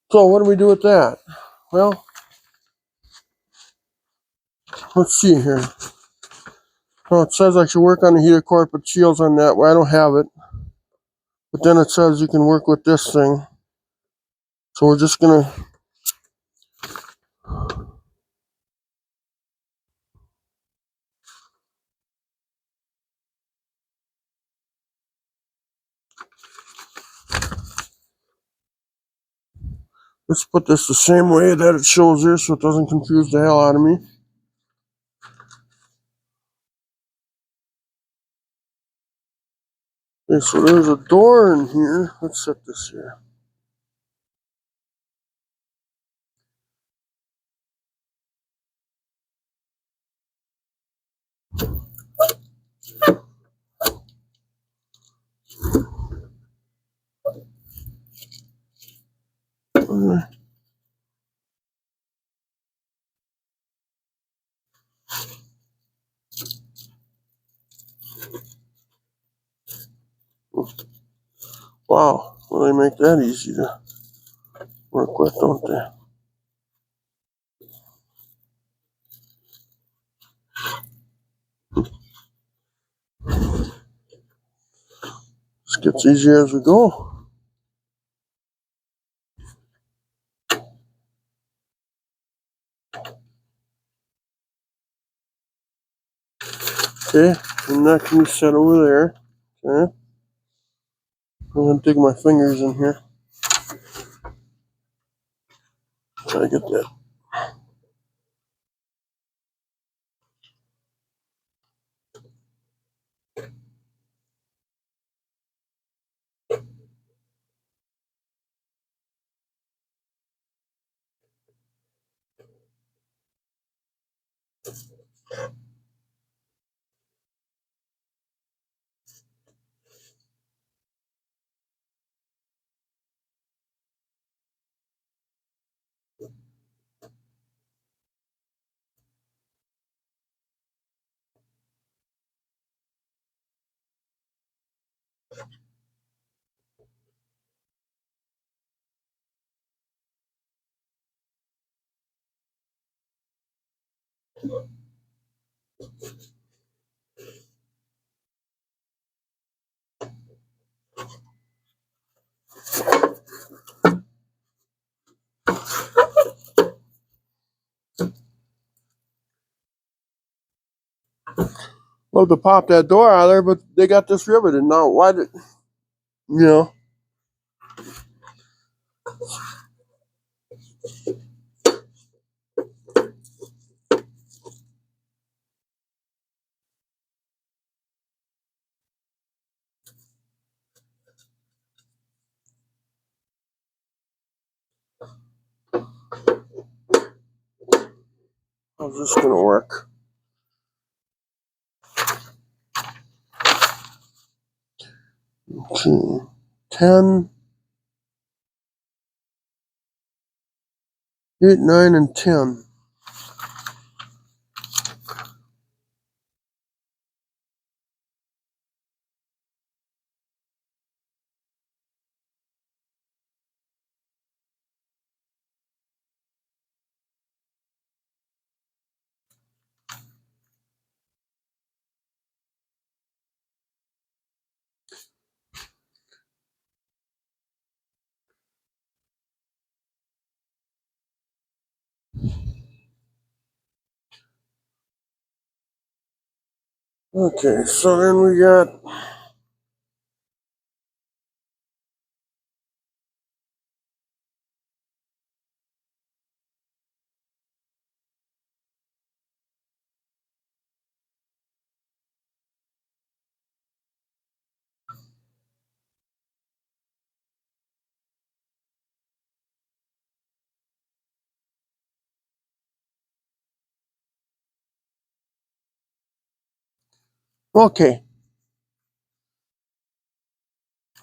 So what do we do with that? Well, let's see here. Oh, it says I should work on the heater core, put seals on that. Well, I don't have it. But then it says you can work with this thing. So we're just gonna Let's put this the same way that it shows here so it doesn't confuse the hell out of me. Okay, so there's a door in here. Let's set this here. Wow, well, they make that easy to work with, don't they? This gets easier as we go. Okay, and that can be set over there. Okay, I'm gonna dig my fingers in here. Try to get that. Love to pop that door out of there, but they got this riveted. Now, why did, you know, how's this gonna work? Okay, 10, 8, 9, and 10. Okay, so then we got, okay,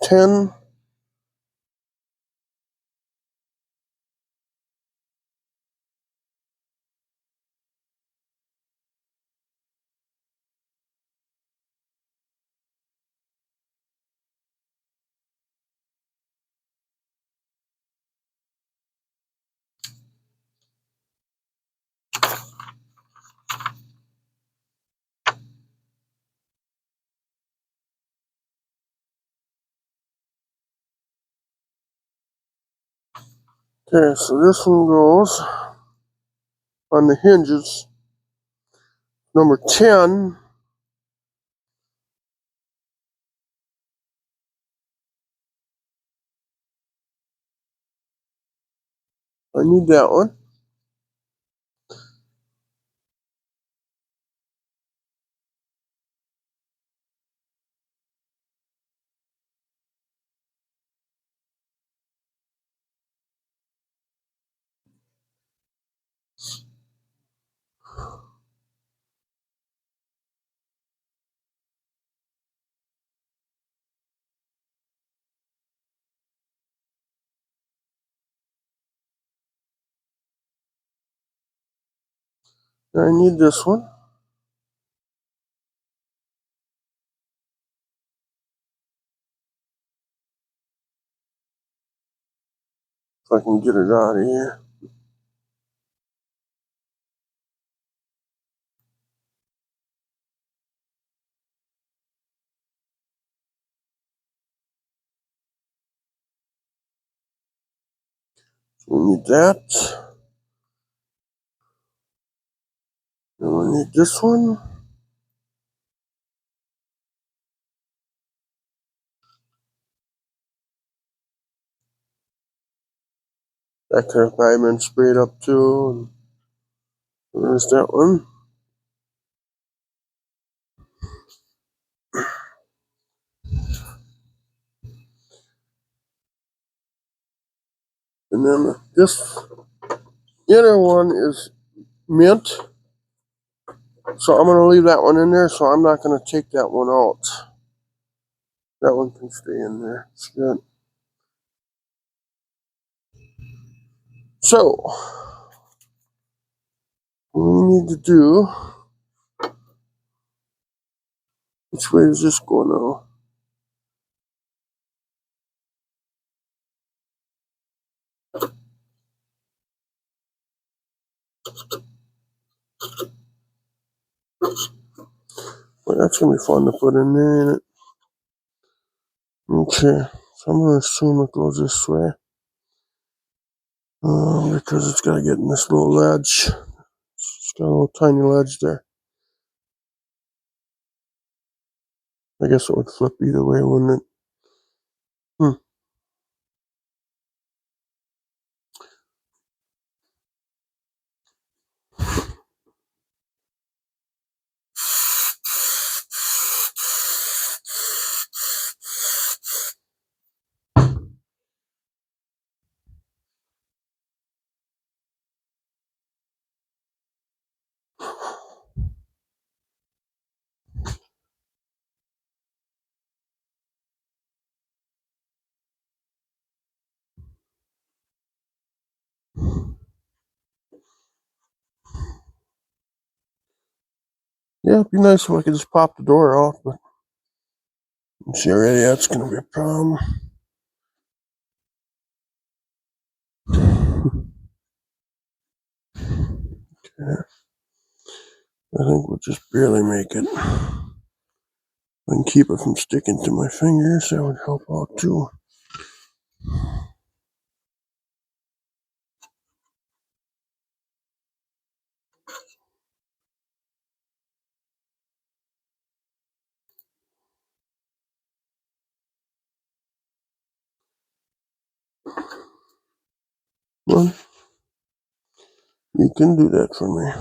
10, okay, so this one goes on the hinges. Number 10, I need that one. I need this one. If I can get it out of here. We need that. And we need this one. That could have probably been sprayed up too. And there's that one. And then this inner one is mint. So I'm going to leave that one in there. So I'm not going to take that one out. That one can stay in there. It's good. So what we need to do, which way does this go now? Well, that's going to be fun to put in there, ain't it? Okay, so I'm going to assume it goes this way. Because it's got to get in this little ledge. It's got a little tiny ledge there. I guess it would flip either way, wouldn't it? Yeah, it'd be nice if I could just pop the door off, but see already that's going to be a problem. Okay. I think we'll just barely make it. If I can keep it from sticking to my fingers, that would help out too. Well, you can do that for me.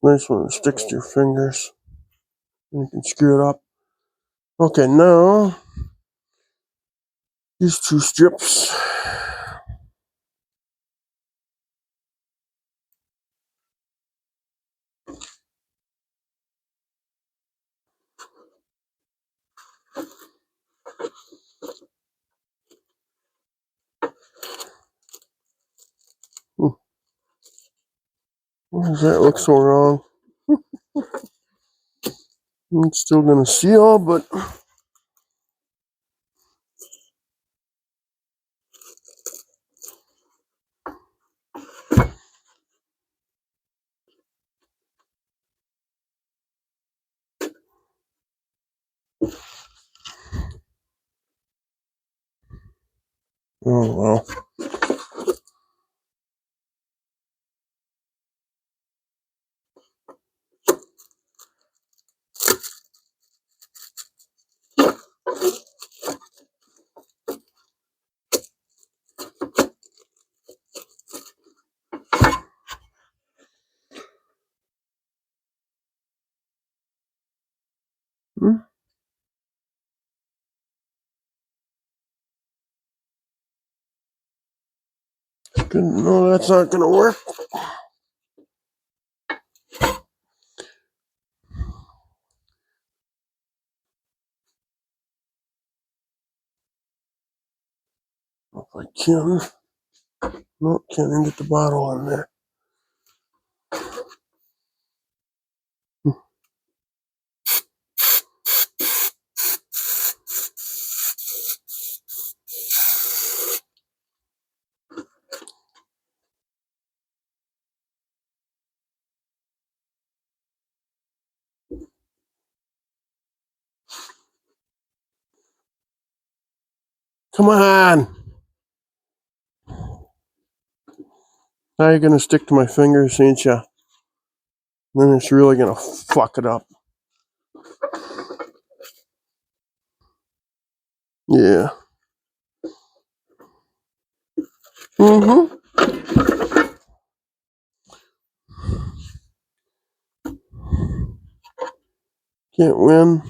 Nice when it sticks to your fingers. And you can screw it up. Okay, now these two strips. Why does that look so wrong? It's still gonna seal, but oh well. Hmm? Good. No, that's not gonna work. If I can. No, can't even get the bottle on there. Come on! Now you're gonna stick to my fingers, ain't ya? Then it's really gonna fuck it up. Yeah. Mm-hmm. Can't win.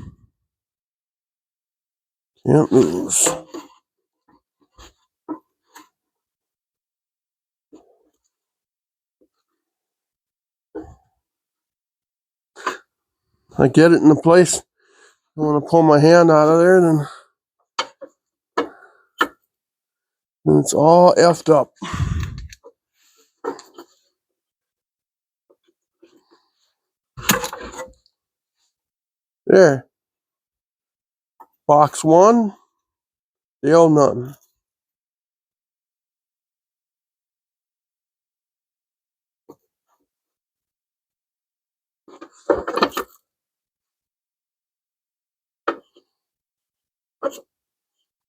Can't lose. I get it in the place. I want to pull my hand out of there, then it's all effed up. There. Box one, deal none.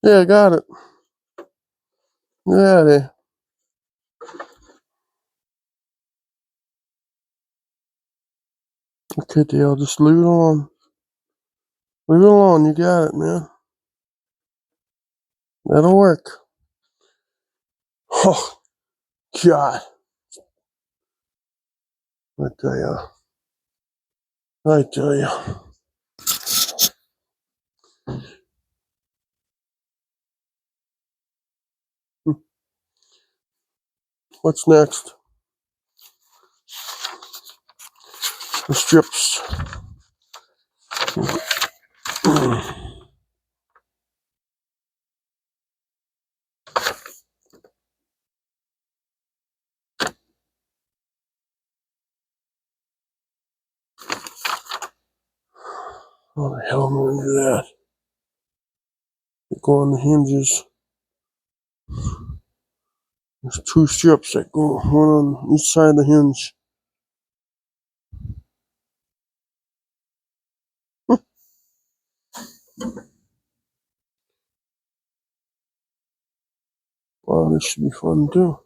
Yeah, I got it. Yeah, there. Okay, Dale, just leave it alone. Leave it alone. You got it, man. That'll work. Oh, God. I tell ya. I tell ya. What's next? The strips. How the hell am I gonna do that? They go on the hinges. There's two strips that go one on each side of the hinge. Wow, this should be fun too.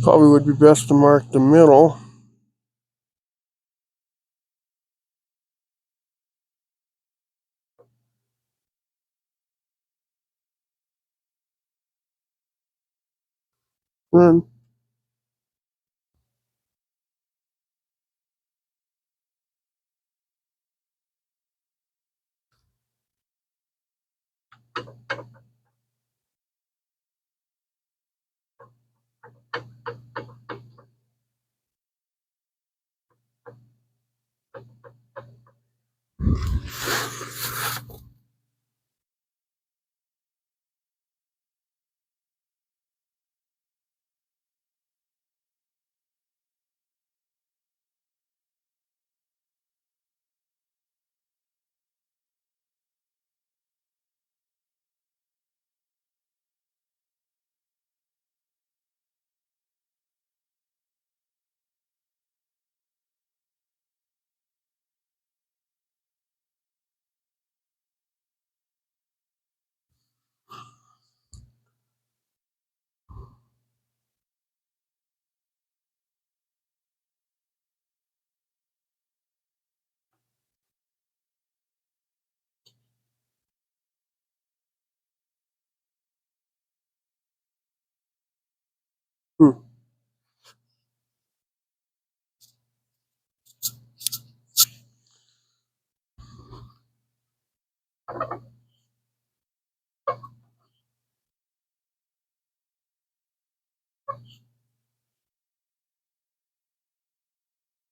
Probably would be best to mark the middle. Then Hmm.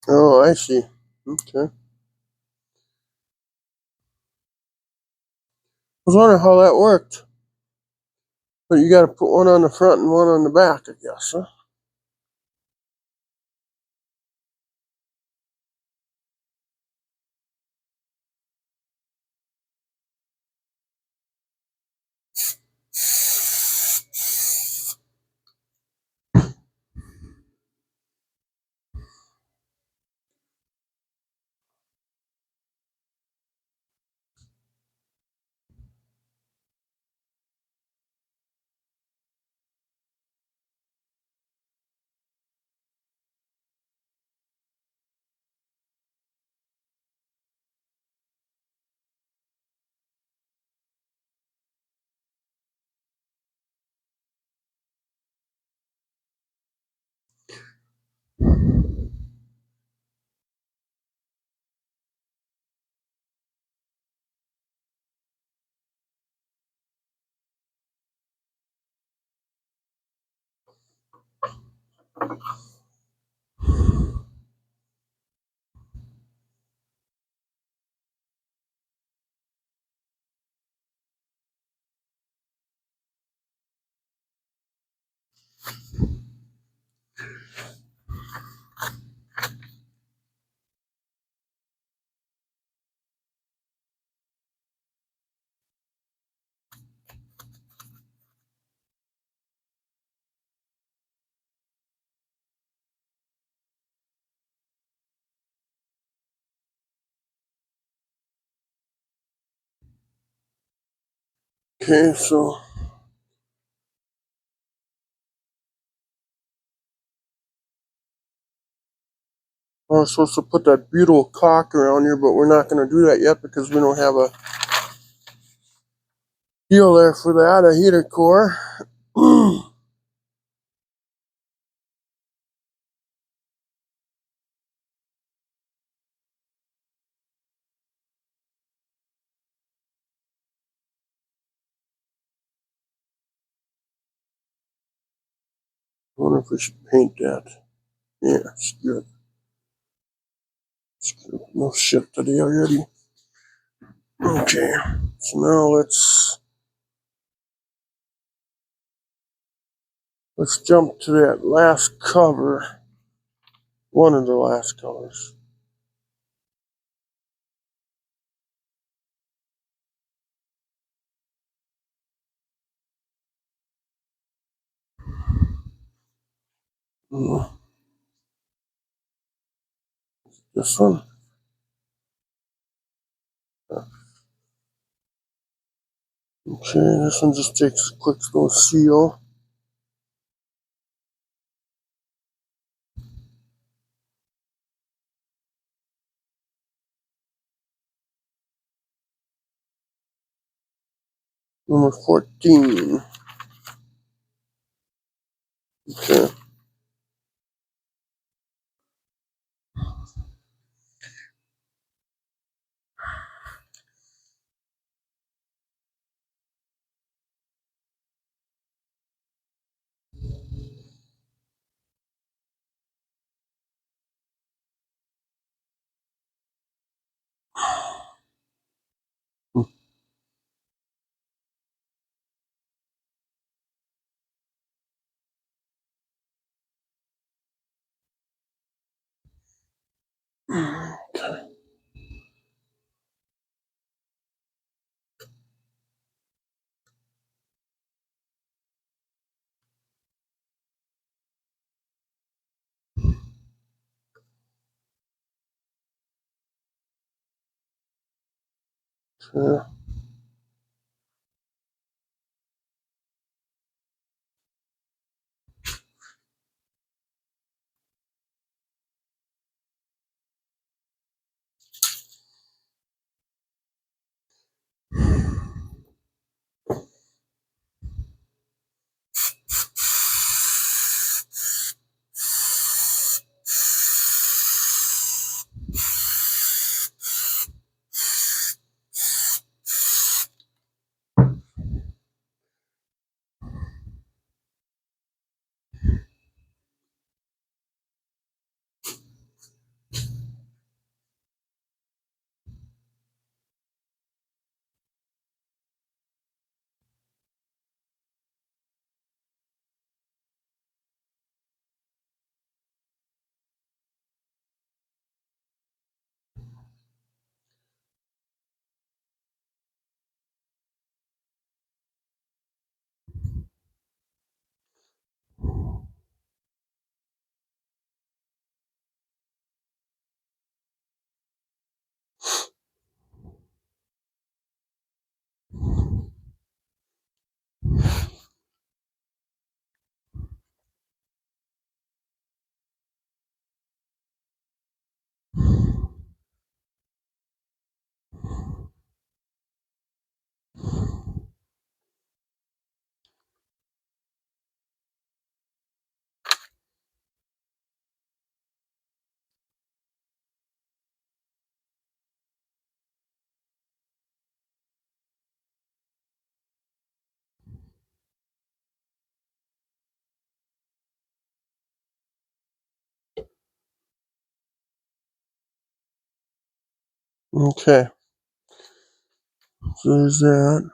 Oh, I see. Okay. I was wondering how that worked. But you got to put one on the front and one on the back, I guess, huh? Okay, so I was supposed to put that butyl caulk around here, but we're not going to do that yet because we don't have a deal there for that, a heater core. I wonder if we should paint that. Yeah, it's good. It's good. No shit today already. Okay, so now let's jump to that last cover. One of the last colors. This one. Okay, this one just takes a quick little seal. Number 14. Okay. Okay. So, okay. So there's that.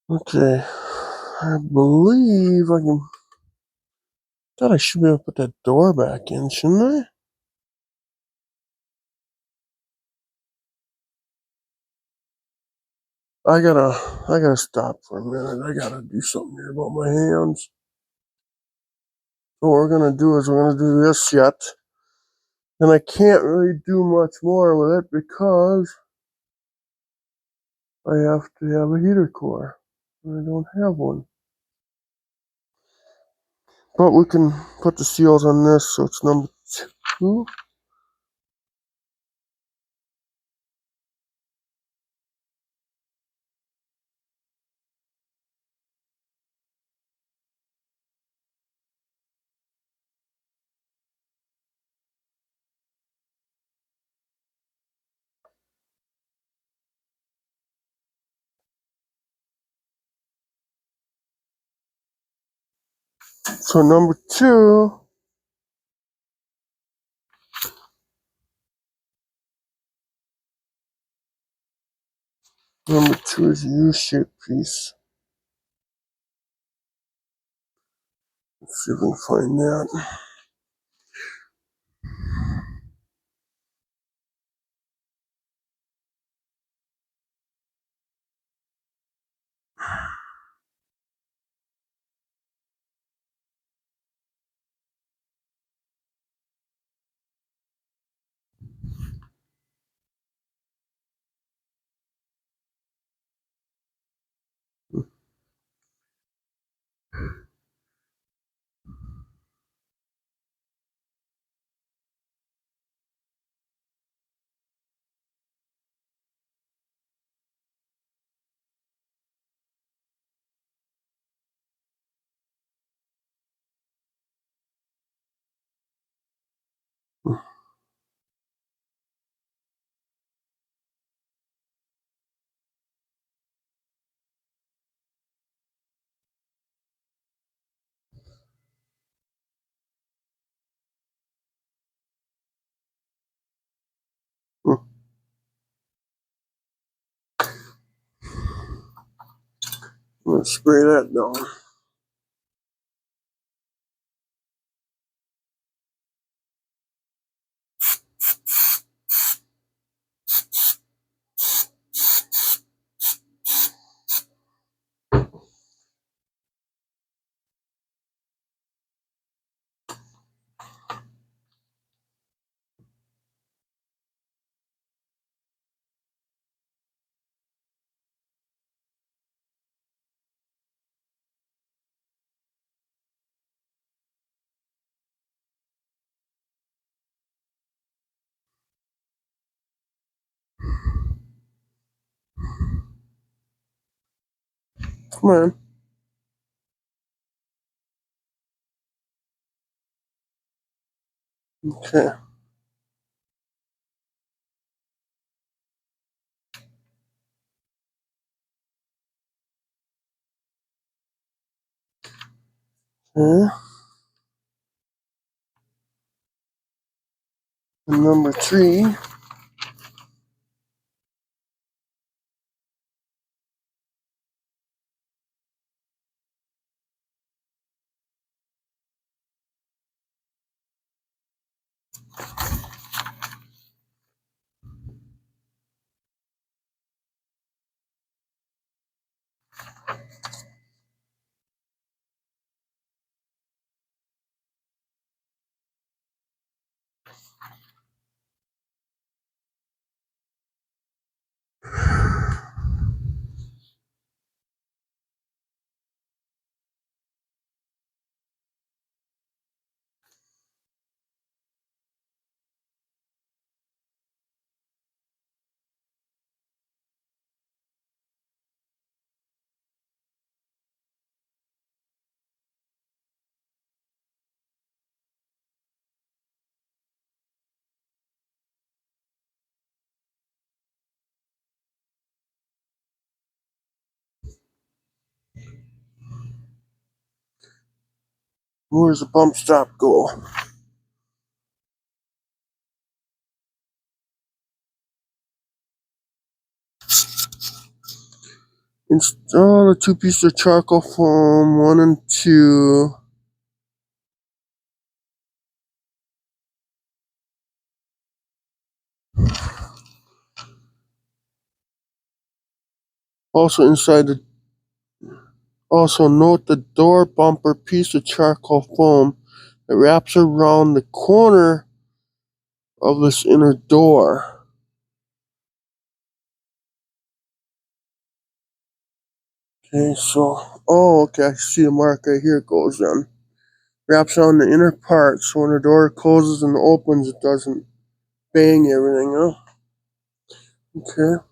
Okay. I believe I can. Thought I should be able to put that door back in, shouldn't I? I gotta stop for a minute. I gotta do something here about my hands. So what we're gonna do is we're gonna do this yet. And I can't really do much more with it because I have to have a heater core. And I don't have one. But we can put the seals on this, so it's number 2. So number 2, is a U-shaped piece. Let's see if we can find that. I'm gonna spray that down. Come on. Okay. Okay. And number 3. Where's the bump stop go? Install the 2 pieces of charcoal foam, 1 and 2. Also note the door bumper piece of charcoal foam that wraps around the corner of this inner door. Okay, so, okay, I see the mark right here. It goes then. Wraps on the inner part, so when the door closes and opens, it doesn't bang everything, huh? Okay.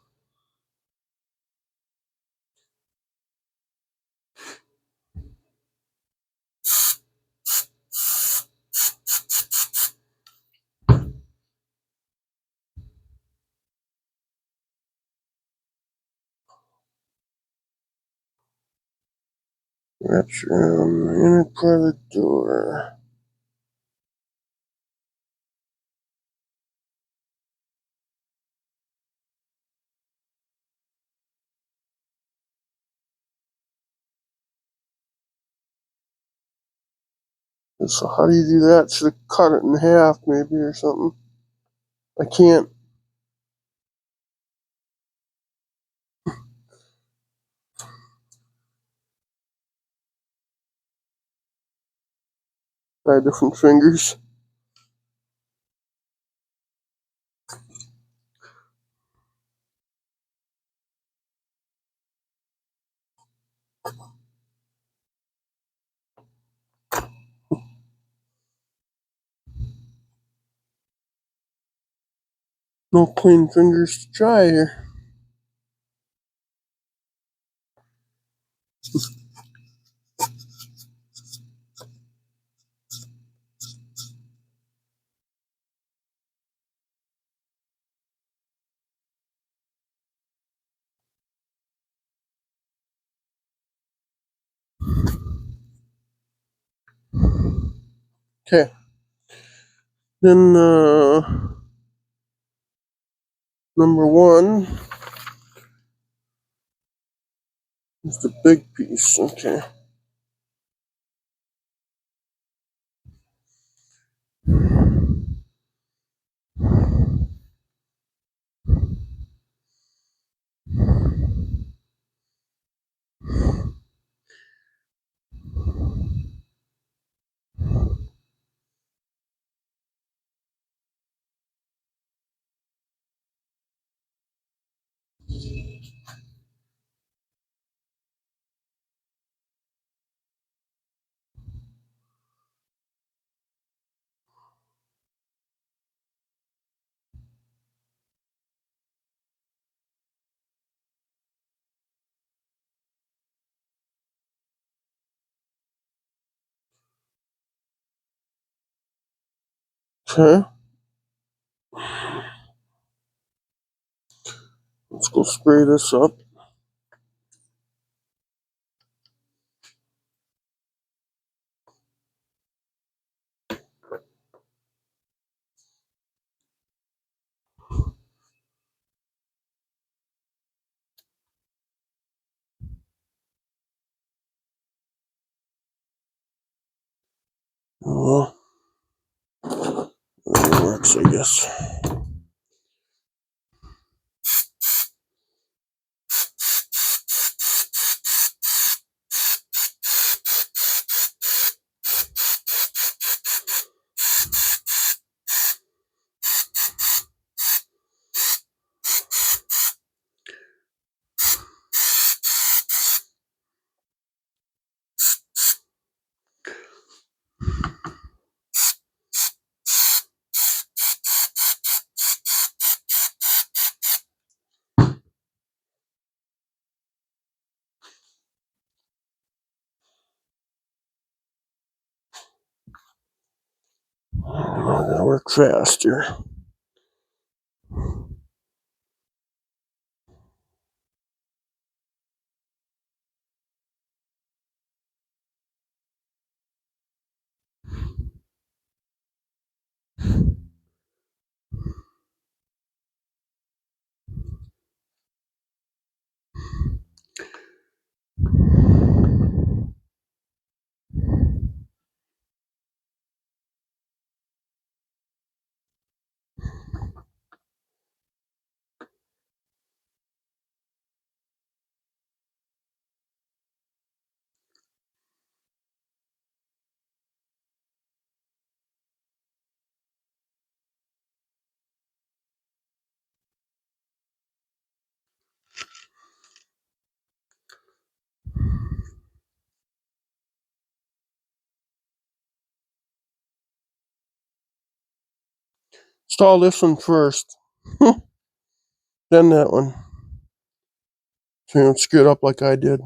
Wraps around the inner part of the door. So how do you do that? Should have cut it in half, maybe, or something. I can't. Try different fingers. No clean fingers to try here. Okay. Then, number 1, It's the big piece. Okay. Okay. Let's go spray this up. Well, that works, I guess. I gotta work fast here. Install this one first, then that one. So you don't screw it up like I did.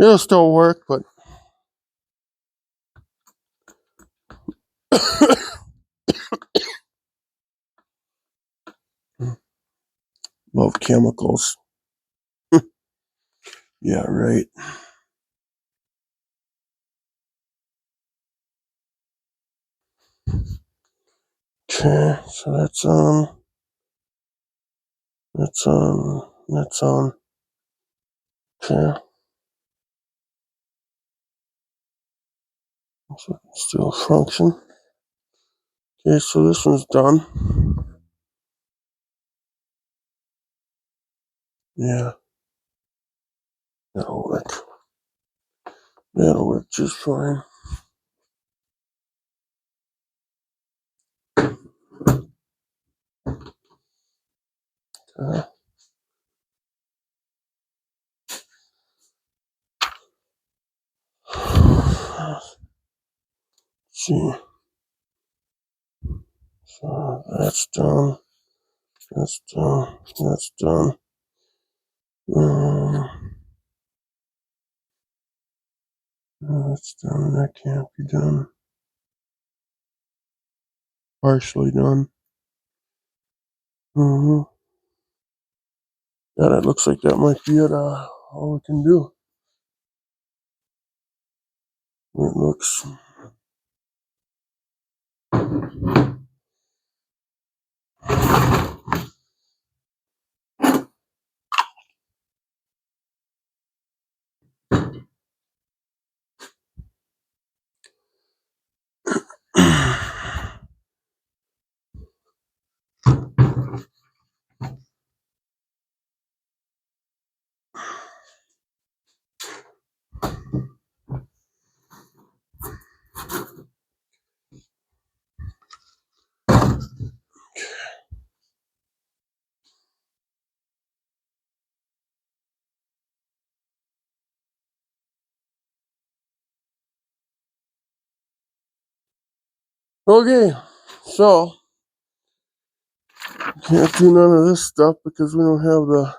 It'll still work, but love chemicals. Yeah, right. Okay, so that's on. That's on. That's on. Okay. So still function. Okay, so this one's done. Yeah, that'll work. That'll work just fine. Let's see. So that's done. That's done. That's done. That's done. That can't be done. Partially done. Yeah, that looks like that might be it. All we can do. It looks. Okay, so can't do none of this stuff because we don't have the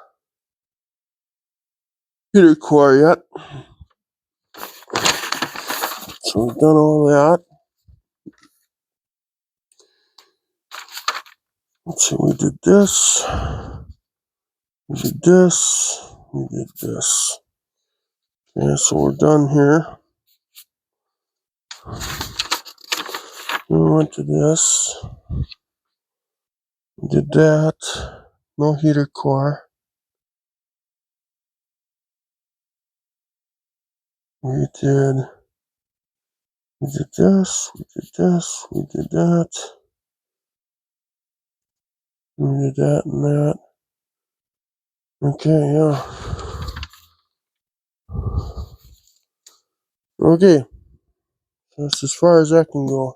heater core yet. So we've done all that. Let's see, we did this. We did this. We did this. Yeah, so we're done here. Then we went to this. We did that. No heater core. We did this. We did this. We did that. We did that and that. Okay, yeah. Okay. That's as far as that can go.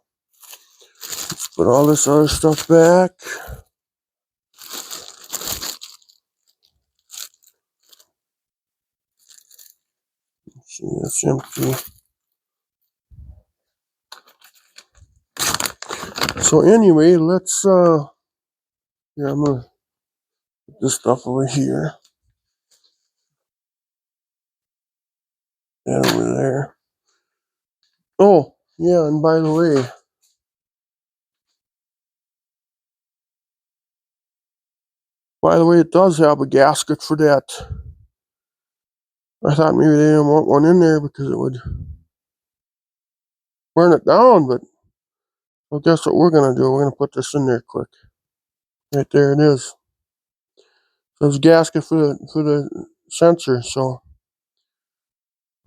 Let's put all this other stuff back. Let's see, that's empty. So anyway, let's yeah, I'm gonna put this stuff over here. That over there. Oh, yeah, and by the way, it does have a gasket for that. I thought maybe they didn't want one in there because it would burn it down, but well, guess what we're gonna do? We're gonna put this in there quick. Right there it is. So it's a gasket for the sensor, so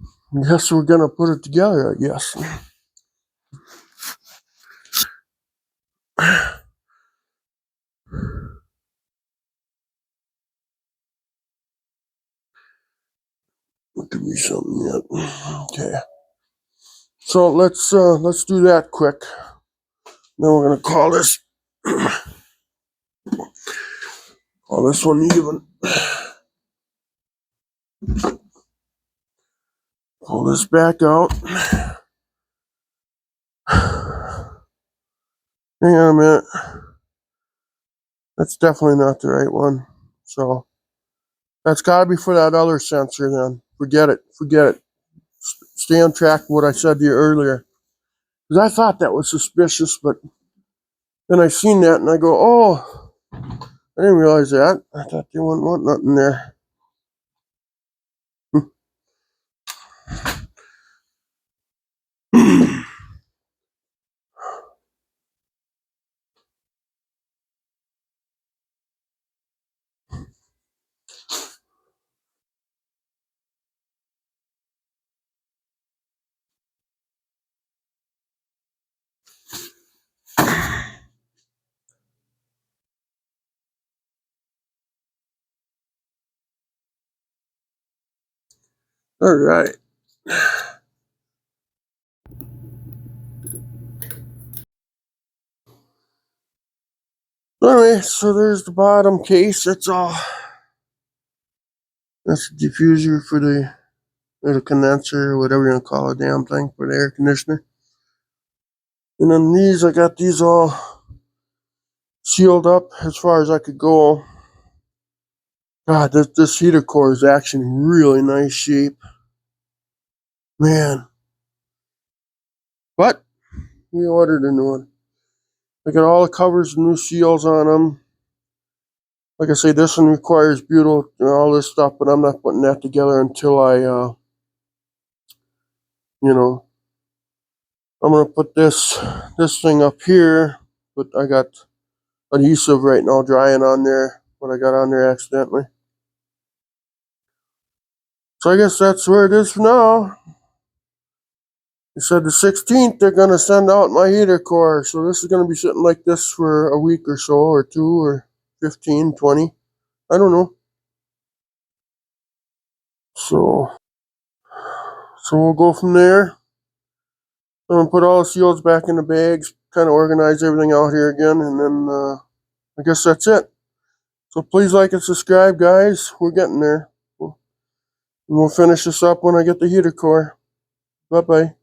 I guess we're gonna put it together, I guess. It could be something yet. Okay. So let's do that quick. Then we're gonna call this one even. Pull this back out. Hang on a minute. That's definitely not the right one. So that's gotta be for that other sensor then. Forget it. Stay on track with what I said to you earlier. Because I thought that was suspicious, but then I seen that and I go, oh, I didn't realize that. I thought they wouldn't want nothing there. All right. Anyway, so there's the bottom case. That's all. That's the diffuser for the little condenser, or whatever you want to call a damn thing for the air conditioner. And then these, I got these all sealed up as far as I could go. God, this heater core is actually in really nice shape. Man. But we ordered a new one. I got all the covers and new seals on them. Like I say, this one requires butyl and all this stuff, but I'm not putting that together until I, I'm gonna put this thing up here. But I got adhesive right now drying on there, what I got on there accidentally. So I guess that's where it is for now. They said the 16th they're going to send out my heater core. So this is going to be sitting like this for a week or so, or 2 or 15, 20. I don't know. So we'll go from there. I'm going to put all the seals back in the bags, kind of organize everything out here again, and then I guess that's it. So please like and subscribe, guys. We're getting there. We'll finish this up when I get the heater core. Bye-bye.